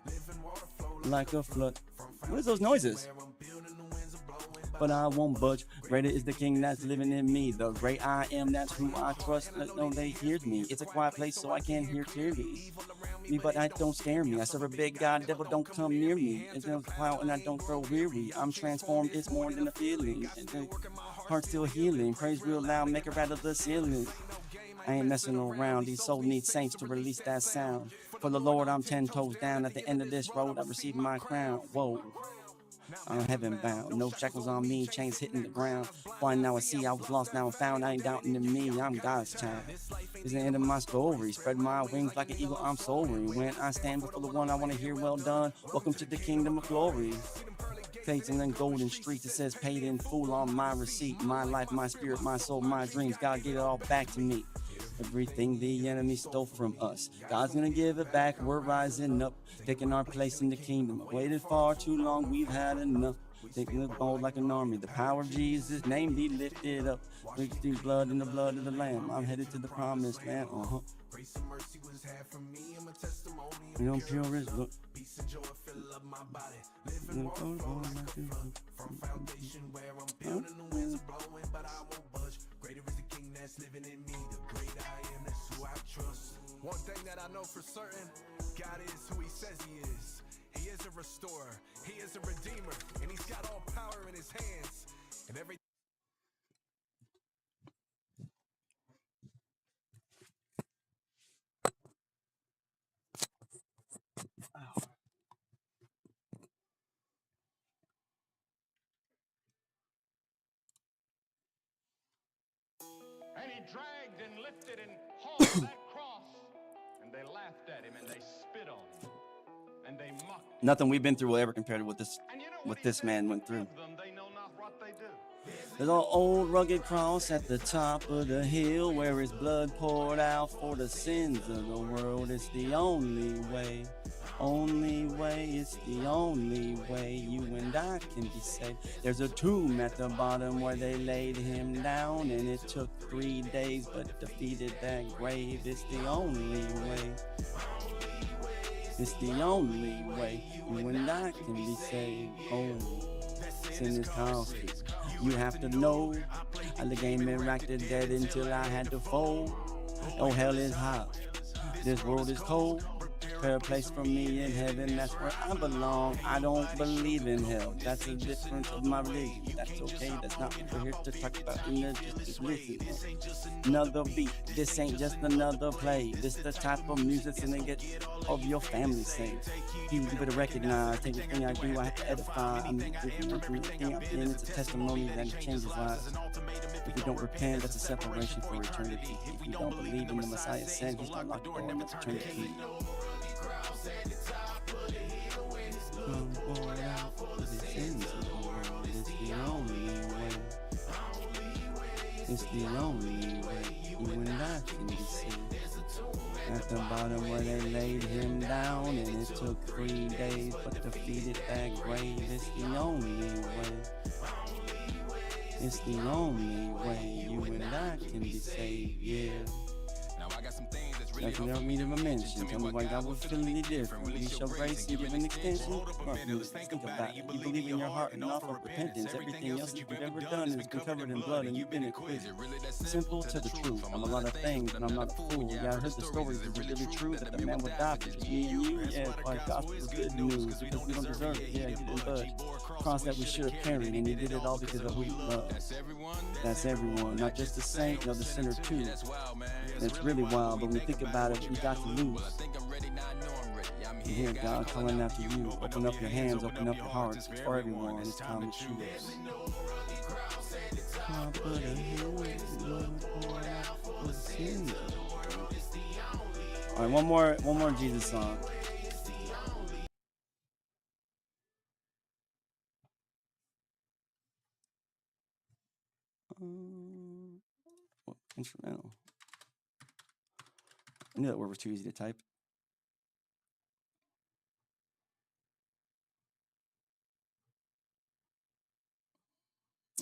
like a flood. What is those noises? But I won't budge. Greater is the King that's living in me. The great I am, that's who I trust. No, they hear me. It's a quiet place, so I can't hear clearly. But that don't scare me. I serve a big God, devil don't come near me. It's no cloud and I don't grow weary. I'm transformed, it's more than a feeling. And the heart's still healing. Praise real loud, make it rattle the ceiling. I ain't messing around. These souls need saints to release that sound. For the Lord, I'm 10 toes down. At the end of this road, I receive my crown. Whoa. I'm heaven bound, no shackles on me, chains hitting the ground. Why now I see I was lost, now I'm found. I ain't doubting in me, I'm God's child. It's the end of my story. Spread my wings like an eagle, I'm soaring. When I stand before the one I want to hear, well done. Welcome to the kingdom of glory. Facing in golden streets, it says paid in full on my receipt. My life, my spirit, my soul, my dreams. God gave it all back to me. Everything the enemy stole from us, God's gonna give it back. We're rising up, taking our place in the kingdom. Waited far too long, we've had enough. Taking the bold like an army. The power of Jesus' name be lifted up. Mixing blood in the blood of the Lamb. I'm headed to the promised land. Grace and mercy was had from me and my testimony. You know, pure is look. Peace and joy fill up my body. Living waterfall like a flood. From foundation where I'm building, the winds are blowing, but I won't budge. Greater is the King that's living in me. The great I am, that's who I trust. One thing that I know for certain, God is who he says he is. He is a restorer, he is a redeemer, and he's got all power in his hands. And every And he dragged and lifted and hauled that cross. And they laughed at him and they spit on him. And they mocked him. Nothing we've been through will ever compare to what this And you know what this man went through. them, they know not what they do. There's an old rugged cross at the top of the hill where his blood poured out for the sins of the world. It's the only way. Only way, it's the only way you and I can be saved. There's a tomb at the bottom where they laid him down, and it took 3 days but defeated that grave. It's the only way. It's the only way you and I can be saved. Oh, sin is costly. You have to know how the game interacted dead until I had to fold. Oh, hell is hot. This world is cold. Prepare a place for me in heaven, that's where I belong. I don't believe in hell, that's the difference of my religion. That's okay, that's not what we're here to talk about. Just listen. Another beat, this ain't just another play. This the type of music's gonna get of your family saved. You better recognize, take everything I do, I have to edify. I'm everything I'm in, it's a testimony that changes lives. If you don't repent, that's a separation for eternity. If you don't believe in the Messiah sent, he's not locked door, that's eternity. It's the only way. It's the only way you and I can be saved. At the bottom where they laid him down, and it took 3 days, but defeated that grave. It's the only way. It's the only way you and I can be saved, yeah. Now I got some things that's really That's what I need to mention. Tell me why God was feeling any different. We show grace and give an extension. Well, think about it. You believe in your heart and offer repentance. Everything else you've ever done has been covered in blood and you've been acquitted. Simple to the truth. I'm a lot of things, but I'm not a fool. Yeah, I heard the stories. Is it really true that the man would die for just me and you? Yeah, our gospel is good news because we don't deserve it. Yeah, you didn't budge. Cross that we should have carried, and he did it all because of who he loved. That's everyone, not just the saint, no, the sinner too. That's really wild, but when we think about it, we got to lose. You hear God calling out to you. Open up your hands, open up your hearts. It's for everyone. It's time to choose. All right, one more Jesus song. What instrumental? I knew that word was too easy to type.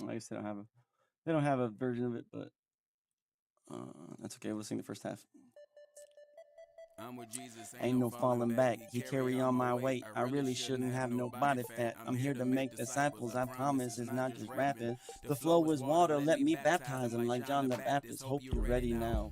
I guess they don't have a version of it, but that's okay. We'll sing the first half. I'm with Jesus, Ain't no falling back. He carry on my weight. I really shouldn't have no body fat. I'm here to make disciples. I promise it's not just rapping. The flow is water. Let me baptize them like John the Baptist. Hope you're ready now.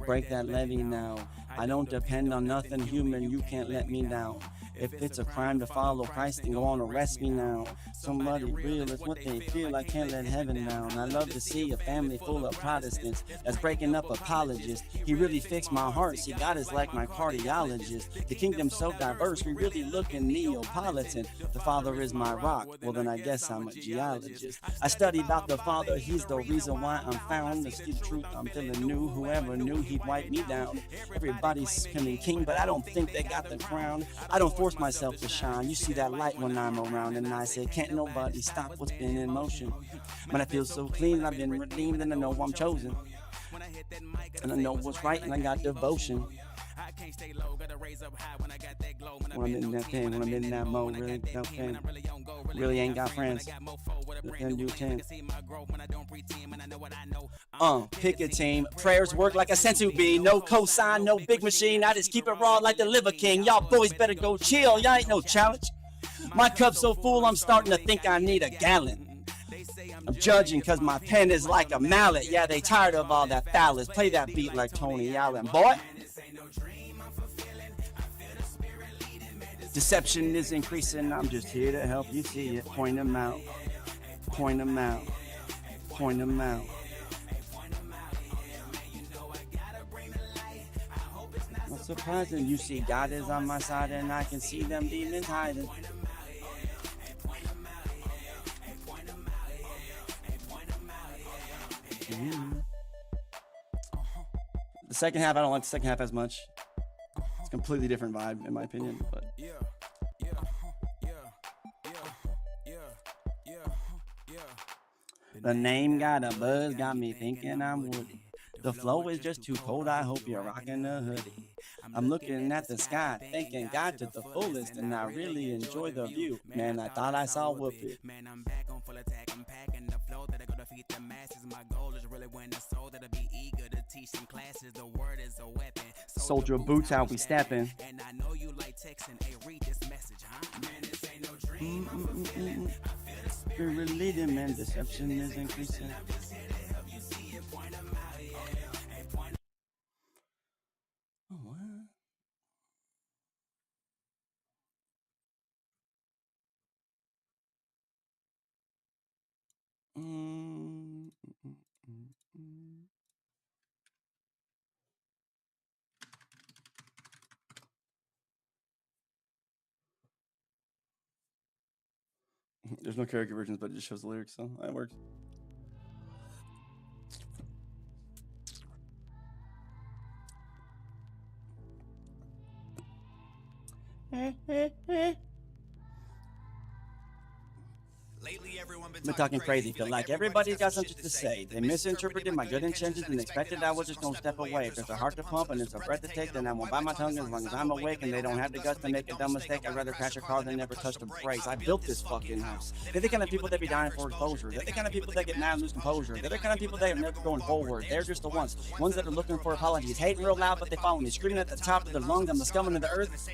Break that levee now. I don't depend on nothing human. You can't let me down. If it's a crime to follow Christ, then go on, arrest me now. Somebody real is what they feel. I can't let heaven down. I love to see a family full of Protestants that's breaking up apologists. He really fixed my heart. See, God is like my cardiologist. The kingdom's so diverse, we really looking Neapolitan. The Father is my rock. Well, then I guess I'm a geologist. I studied about the Father. He's the reason why I'm found. That's the truth. I'm feeling new. Whoever knew he'd wipe me down. Everybody's screaming king, but I don't think they got the crown. I don't force myself to shine. You see that light when I'm around, and I say, can't nobody stop what's been in motion. When I feel so clean, I've been redeemed, and I know I'm chosen. And I know what's right, and I got devotion. When I'm in that thing, when I'm in that mode, really, okay. Really ain't got friends. Then do 10. Pick a team. Prayers work like a sensu bean. No cosign, no big machine. I just keep it raw like the liver king. Y'all boys better go chill. Y'all ain't no challenge. My cup's so full, I'm starting to think I need a gallon. I'm judging cause my pen is like a mallet. Yeah, they tired of all that phallus. Play that beat like Tony Allen, boy. Deception is increasing. I'm just here to help you see it. Point them out. Point them out. Point them out. Not surprising. You see, God is on my side, and I can see them demons hiding. The second half, I don't like the second half as much. It's a completely different vibe, in my opinion. But the name got a buzz, got me thinking I'm Woody. The flow is just too cold, I hope you're rocking a hoodie. I'm looking at the sky, thanking God to the fullest, and I really enjoy the view. Man, I thought I saw Whoopi. Man, I'm back on full attack, I'm packing the flow that I go defeat the masses. My goal is really win the soul, that'll be eager to teach some classes. The word is a weapon. Soldier boots, how we stepping. And I know you like texting, hey, read this message, huh? Man, this ain't no dream. We're leading, man, deception is increasing. Oh, what? There's no karaoke versions, but it just shows the lyrics, so that works. Lately, everyone been But talking crazy, feel like everybody's got something to say. They misinterpreted my good intentions and expected I was just gonna step away. If there's a heart to pump and it's a breath to take, then I won't bite my tongue as long as I'm awake and they don't have the guts to make a dumb mistake. I'd rather crash a car than never touch the brakes. I built this fucking house. They're the kind of people that be dying for exposure. They're the kind of people that get mad and lose composure. They're the kind of people that are never going forward. They're just the ones that are looking for apologies, hating real loud, but they follow me, screaming at the top of their lungs. I'm the scum of the earth.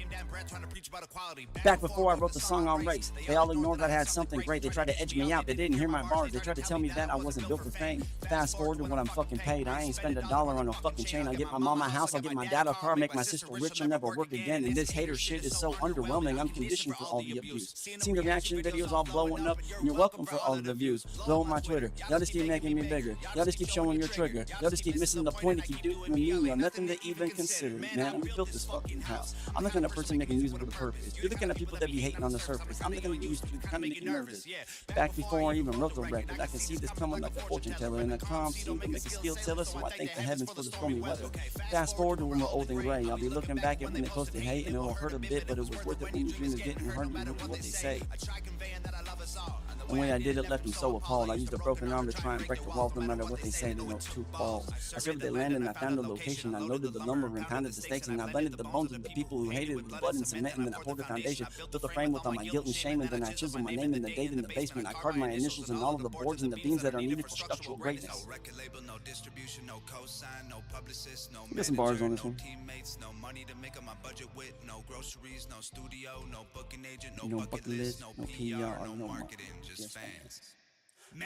Back before I wrote the song on race, they all ignored that I had something great. They tried to edge me out. They didn't hear my bars. They tried to tell me that I wasn't built for fame. Fast forward to when I'm fucking paid. I ain't spend $1 on no fucking chain. I'll get my mom a house. I'll get my dad a car. Make my sister rich. I'll never work again. And this hater shit is so underwhelming. I'm conditioned for all the abuse. Seen the reaction videos all blowing up. And you're welcome for all of the views. Blow up my Twitter. Y'all just keep making me bigger. Y'all just keep showing your trigger. Y'all just keep missing the point. To keep doing you. You're nothing to even consider. Man, we built this fucking house. I'm the kind of person making music with a purpose. You're the kind of people that be hating on the surface. I'm the kind of dude who kind of make you nervous. Back before I even wrote the record, I can see this coming like a fortune teller, and the calm seem to make a skill teller, so I thank the heavens for the stormy weather. Fast forward to when we're old and gray, I'll be looking back at when they posted hate, and it'll hurt a bit, but it was worth it when the dream is getting hurt and look at what they say. The way I did it left them so appalled. I used a broken arm to try and break the walls, no matter what they say, they know it's too bald. I served their land and I found the location. I loaded the lumber and pounded the stakes, and I blended the bones of the people who hated with blood and cement, and then I poured the foundation, built a frame with all my guilt and shame, and then I chiseled my name in the date in the basement. I carved my initials in all of the boards and the beams that are needed for structural greatness. We got some bars on this one. No bucket list, no PR, no marketing, just fans.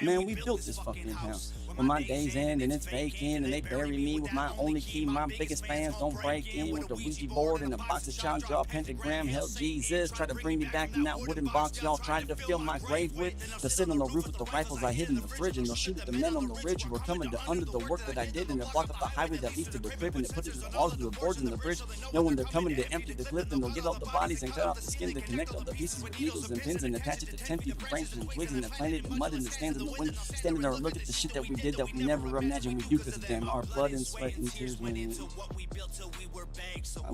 Man, we built this fucking house. When my days end and it's vacant and they bury me with my only key, my biggest fans don't break in with the Ouija board and a box of chalk draw pentagram. Hell, Jesus, try to bring me back in that wooden box y'all tried to fill my grave with. To sit on the roof with the rifles I hid in the fridge, and they'll shoot at the men on the ridge who were coming to under the work that I did, and they'll block up the highway that leads to the crib, and they put it to the walls of the boards in the bridge. Knowing they're coming to empty the cliff, and they'll get all the bodies and cut off the skin to connect all the pieces with needles and pins and attach it to 10 feet of branches and twigs, and they planted the mud in the stands in the wind. Standing there, look at the shit that we did that we never imagined we do because of them. Our blood and sweat and tears when we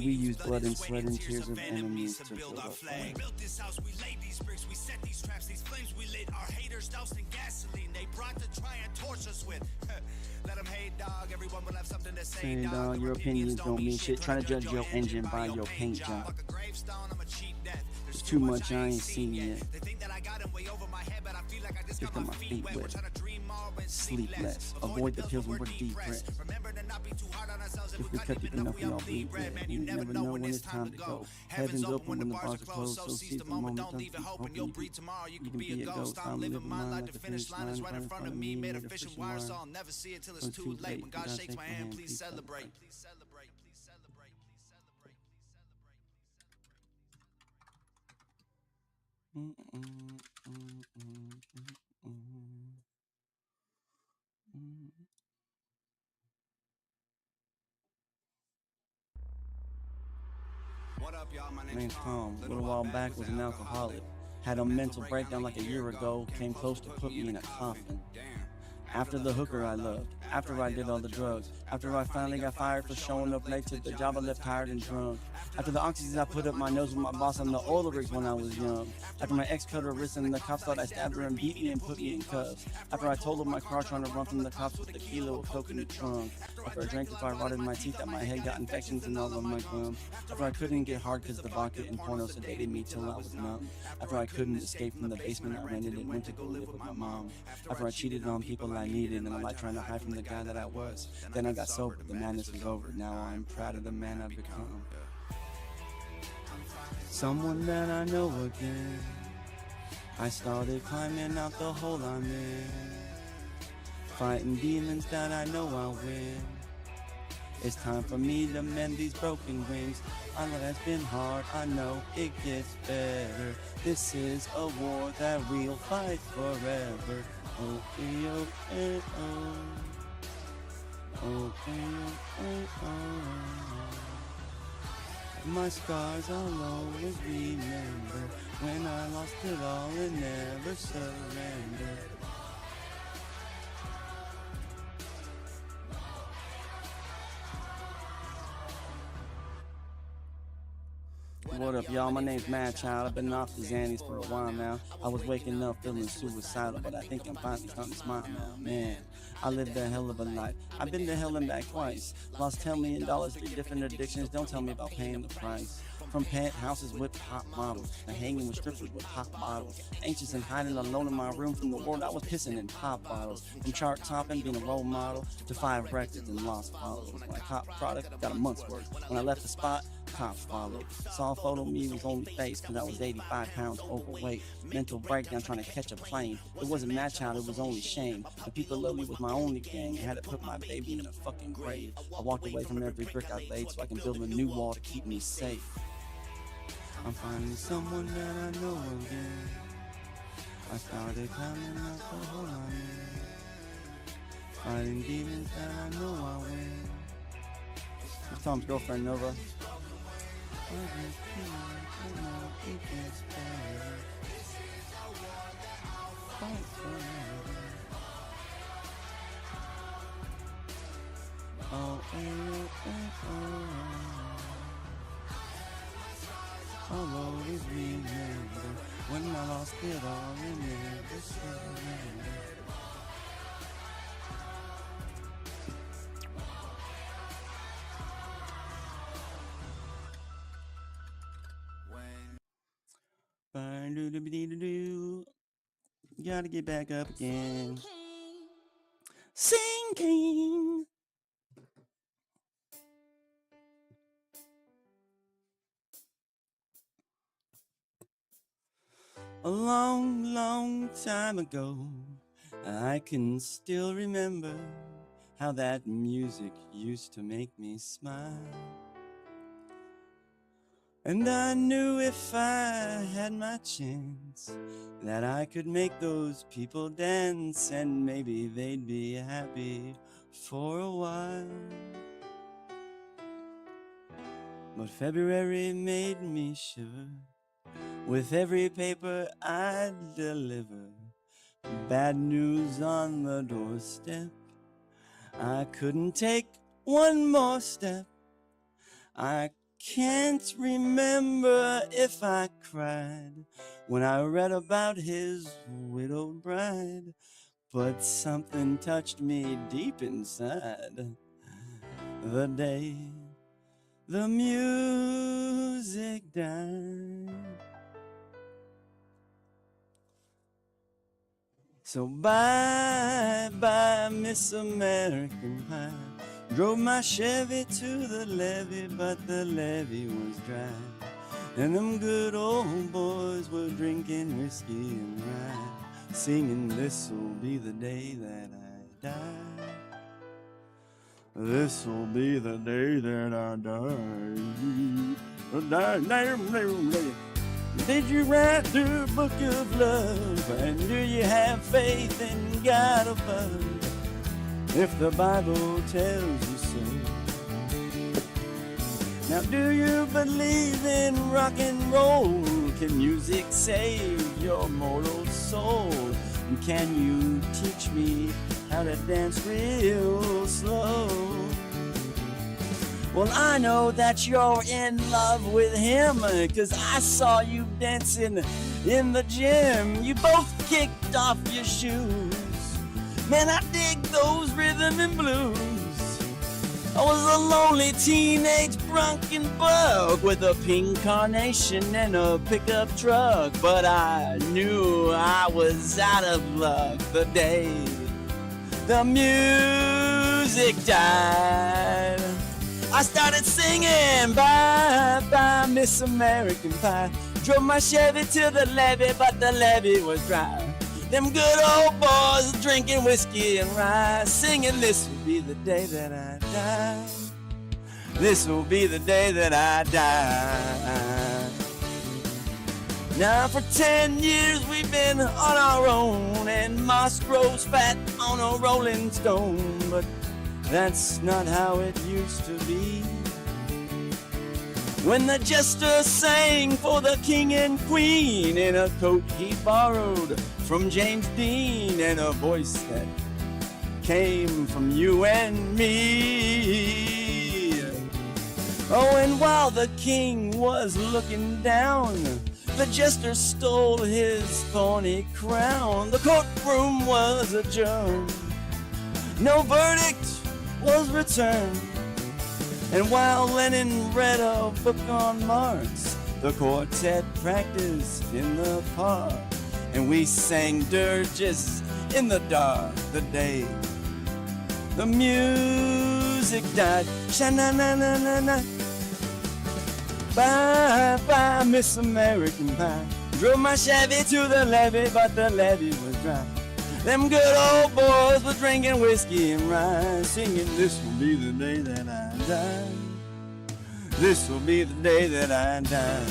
use blood and sweat and tears of enemies to build our flame. Built this house, we laid these bricks, we set these traps, these flames we lit. Our haters doused in gasoline, they brought to try and torch us with. Let them hate, dog. Everyone will have something to say, dog. Your opinions don't mean shit. Trying to judge your engine by your paint job. There's too much I ain't seen yet. Just got my feet wet. Sleep less. Avoid the pills when we're depressed. If we cut deep enough, we all bleed red. You never know when it's time to go. Heaven's open when the bars are closed, so seize the moment. Don't leave it hoping you'll breathe tomorrow. You can be a ghost. I'm living mine like the finish line is right in front of me. Made of fishing wire, so I'll never see it till it's too late. When God shakes my hand, please celebrate. Please celebrate. Please celebrate. Please celebrate. What up, y'all? My name's Tom. A little while back was an alcoholic. Had a mental breakdown like a year ago. Came close to put me in a coffin. After the hooker I loved, after I did all the drugs, after I finally got fired for showing up late to the job I left tired and drunk, after the oxys I put up my nose with my boss on the oil rigs when I was young, after my ex cut her wrist and the cops thought I stabbed her and beat me and put me in cuffs, after I totaled my car trying to run from the cops with a kilo of coke in the trunk, after I drank till I rotted my teeth that my head got infections in all of my gums, after I couldn't get hard because the vodka and porno sedated me till I was numb, after I couldn't escape from the basement I rented and went to go live with my mom, after I cheated on people I needed and I like trying to hide from the guy that I was. Then I got sober, the madness was over. Now I'm proud of the man I've become. Someone that I know again. I started climbing out the hole I'm in, fighting demons that I know I'll win. It's time for me to mend these broken wings. I know that's been hard, I know it gets better. This is a war that we'll fight forever. Okay, okay, oh. Okay, okay, oh. My scars I'll always remember. When I lost it all and never surrendered. What up, y'all? My name's Mad Child. I've been off the Xannies for a while now. I was waking up feeling suicidal, but I think I'm finally starting to smile now. Man, I lived a hell of a life. I've been to hell and back twice. Lost $10 million, 3 different addictions. Don't tell me about paying the price. From penthouses with pop models to hanging with strippers with pop bottles. Anxious and hiding alone in my room from the world, I was pissing in pop bottles. From chart topping, being a role model, to 5 records and lost followers. When I caught product, got a month's worth. When I left the spot, cops followed. Saw a photo of me was only face because I was 85 pounds overweight. Mental breakdown trying to catch a plane. It wasn't Mad Child, it was only shame. The people loved me was my only gang. I had to put my baby in a fucking grave. I walked away from every brick I laid so I can build a new wall to keep me safe. I'm finding someone that I know again. I started climbing up the hole I'm in. Fighting demons that I know I win. That's Tom's girlfriend, Nova. I'll always remember when I lost it all in this do. Gotta get back up again. Sinking. A long, long time ago, I can still remember how that music used to make me smile. And I knew if I had my chance that I could make those people dance, and maybe they'd be happy for a while. But February made me shiver with every paper I deliver. Bad news on the doorstep. I couldn't take one more step. I can't remember if I cried when I read about his widowed bride, but something touched me deep inside the day the music died. So bye, bye, Miss American Pie. Drove my Chevy to the levee, but the levee was dry. And them good old boys were drinking whiskey and rye, singing, this'll be the day that I die. This'll be the day that I die. Did you write the book of love? And do you have faith in God above? If the Bible tells you so. Now do you believe in rock and roll? Can music save your mortal soul? And can you teach me how to dance real slow? Well, I know that you're in love with him, 'cause I saw you dancing in the gym. You both kicked off your shoes. Man, I dig those rhythm and blues. I was a lonely teenage drunken bug with a pink carnation and a pickup truck, but I knew I was out of luck the day the music died. I started singing, bye, bye, Miss American Pie. Drove my Chevy to the levee, but the levee was dry. Them good old boys drinking whiskey and rye, singing, this will be the day that I die. This will be the day that I die. Now for 10 years we've been on our own, and moss grows fat on a rolling stone, but that's not how it used to be. When the jester sang for the king and queen in a coat he borrowed from James Dean, and a voice that came from you and me. Oh, and while the king was looking down, the jester stole his thorny crown. The courtroom was adjourned. No verdict was returned. And while Lenin read a book on Marx, the quartet practiced in the park. And we sang dirges in the dark the day the music died. Sha-na-na-na-na-na. Bye, bye, Miss American Pie. Drove my Chevy to the levee, but the levee was dry. Them good old boys were drinking whiskey and rye, singing, this will be the day that I die. This will be the day that I die.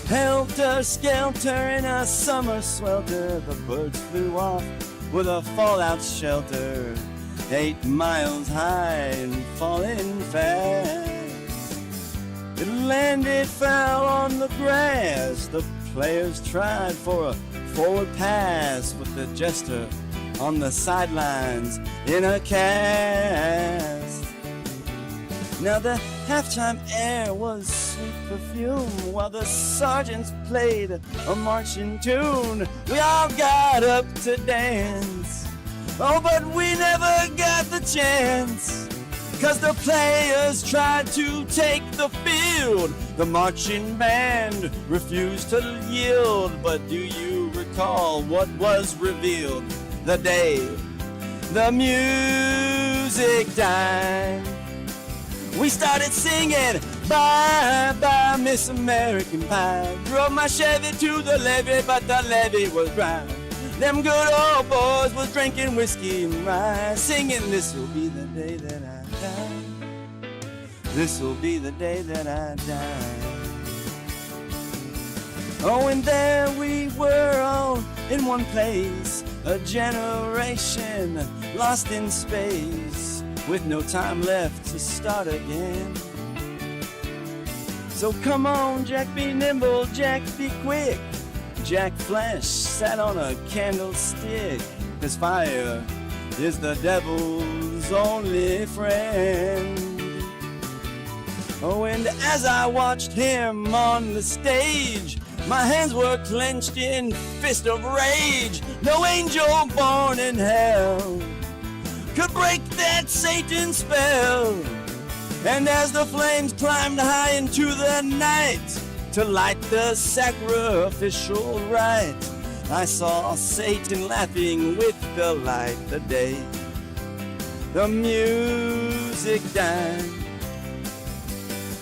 Helter-skelter in a summer swelter, the birds flew off with a fallout shelter, 8 miles high and falling fast. It landed foul on the grass. The players tried for a forward pass with the jester on the sidelines in a cast. Now the halftime air was sweet perfume while the sergeants played a marching tune. We all got up to dance, oh, but we never got the chance, 'cause the players tried to take the field. The marching band refused to yield. But do you recall what was revealed the day the music died? We started singing, bye, bye, Miss American Pie. Drove my Chevy to the levee, but the levee was dry. Them good old boys was drinking whiskey and rye, singing, this will be the day that I die. This will be the day that I die. Oh, and there we were all in one place, a generation lost in space, with no time left to start again. So come on, Jack, be nimble, Jack, be quick. Jack Flash sat on a candlestick, 'cause fire is the devil's only friend. Oh, and as I watched him on the stage, my hands were clenched in fist of rage. No angel born in hell could break that Satan spell. And as the flames climbed high into the night to light the sacrificial rite, I saw Satan laughing with delight the day the music died.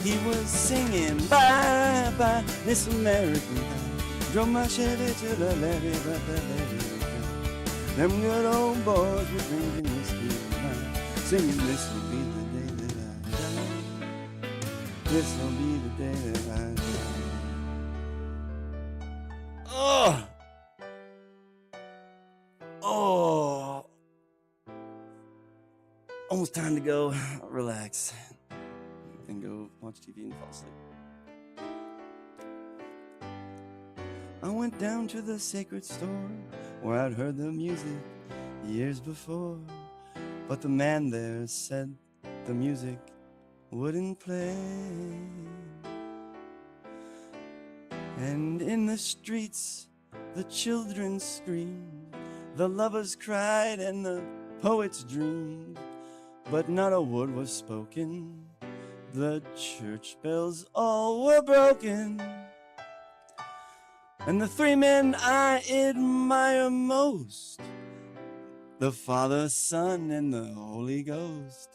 He was singing, bye, bye, Miss American Pie. Drove my Chevy to the levee, but the levee was dry. Them good old boys were drinking whiskey and wine, singing, this will be the day that I die. This will be the day that I die. Oh! Oh! Almost time to go relax and go watch TV and fall asleep. I went down to the sacred store where I'd heard the music years before, but the man there said the music wouldn't play. And in the streets the children screamed, the lovers cried, and the poets dreamed, but not a word was spoken. The church bells all were broken. And the 3 men I admire most, the Father, Son, and the Holy Ghost,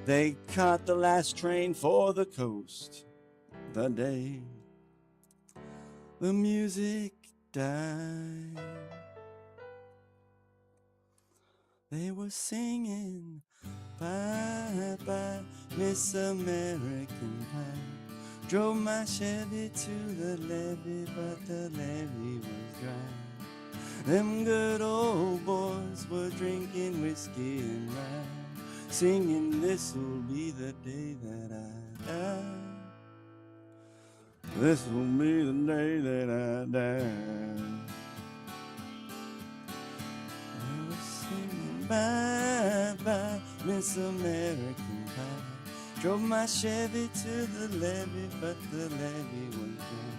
they caught the last train for the coast the day the music died. They were singing, bye, bye, Miss American Pie. Drove my Chevy to the levee, but the levee was dry. Them good old boys were drinking whiskey and rye, singing, this will be the day that I die. This will be the day that I die. They were singing, bye, bye, Miss American Pie. Drove my Chevy to the levee, but the levee was dry.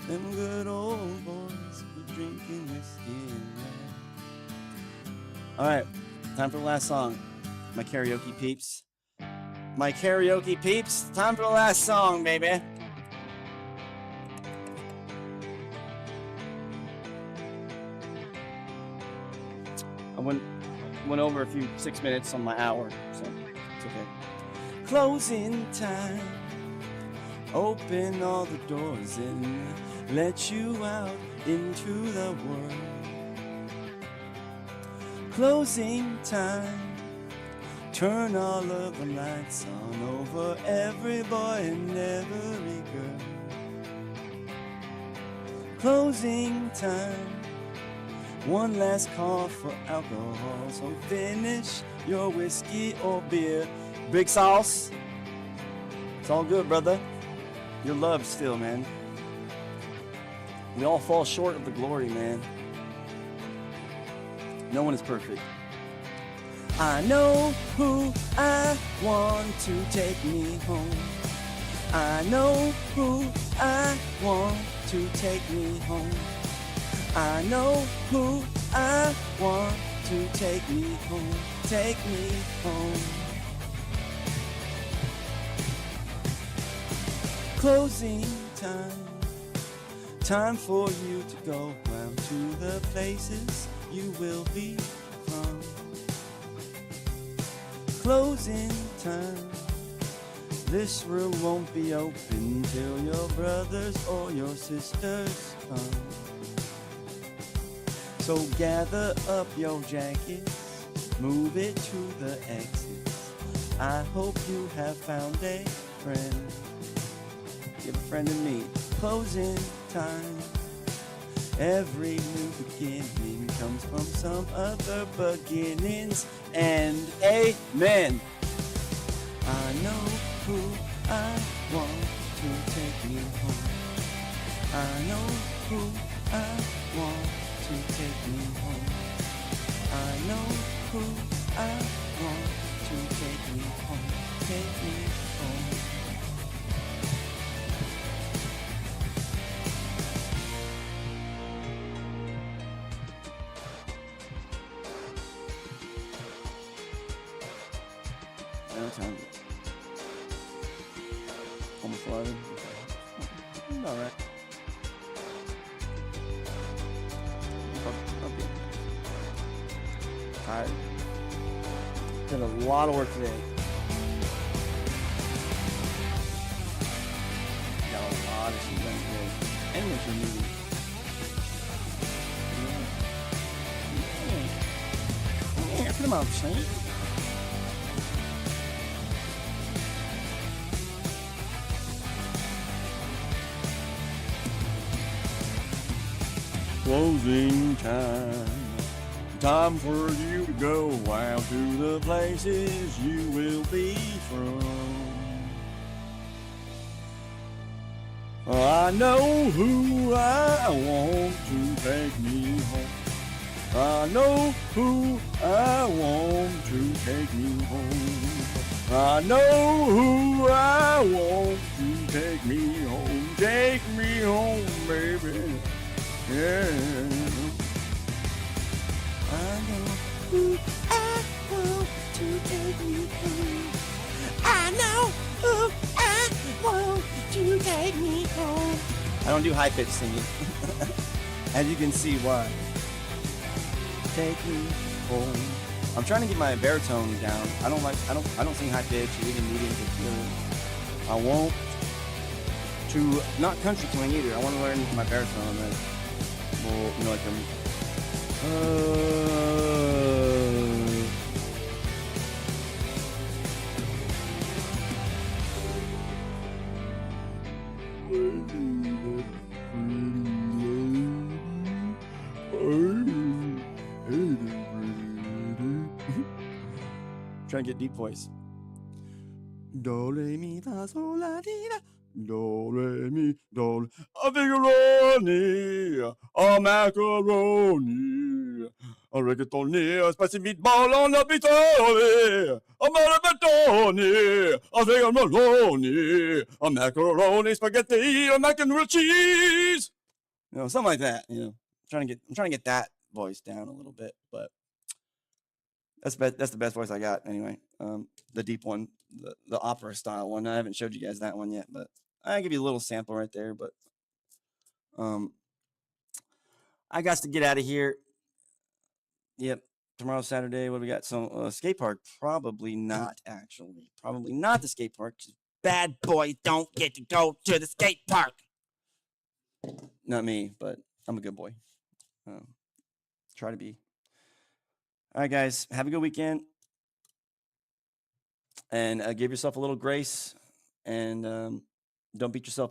Them good old boys were drinking whiskey and rye. All right, time for the last song. My karaoke peeps. My karaoke peeps. Time for the last song, baby. I went over a few 6 minutes on my hour, so it's okay. Closing time. Open all the doors and let you out into the world. Closing time. Turn all of the lights on over every boy and every girl. Closing time. One last call for alcohol, so finish your whiskey or beer. Big sauce. It's all good, brother. You're loved still, man. We all fall short of the glory, man. No one is perfect. I know who I want to take me home. I know who I want to take me home. I know who I want to take me home. Take me home. Closing time. Time for you to go round to the places you will be from. Closing time. This room won't be open till your brothers or your sisters come. So gather up your jackets, move it to the exits. I hope you have found a friend. You have a friend in me. Closing time. Every new beginning comes from some other beginnings. And amen. I know who I want to take me home. I know who I want to take me home. I know who I want to take me home. Take me home. Time. Almost 11. All right. Okay. Tired. Did a lot of work today. Got a lot of shit done today. And went to a movie. Yeah, put them out, Shane. Closing time. Time for you to go out to the places you will be from. I know who I want to take me home. I know who I want to take me home. I know who I want to take me home. Take me home, baby. Yeah. I know who I want to take me home. I know who I want to take me home. I don't do high pitch singing. As you can see why. Take me home. I'm trying to get my baritone down. I don't sing high pitch or even medium pitch. I want to not country swing either. I want to learn my baritone on this. Well, you know, like trying to get deep voice. Do re mi fa sol la ti da. Do re mi do. A macaroni, a macaroni, A rigatoni, a spicy meatball on a bitoli, a malabatoni, a vegamaloni, a macaroni, spaghetti, a mac and cheese. Something like that. I'm trying to get that voice down a little bit, but that's the best voice I got anyway. The deep one, the opera style one. I haven't showed you guys that one yet, but I give you a little sample right there. But I got to get out of here. Yep. Tomorrow's Saturday. What do we got? So skate park? Probably not, actually. Probably not the skate park. Bad boys don't get to go to the skate park. Not me, but I'm a good boy. Try to be. All right, guys. Have a good weekend. And give yourself a little grace. And don't beat yourself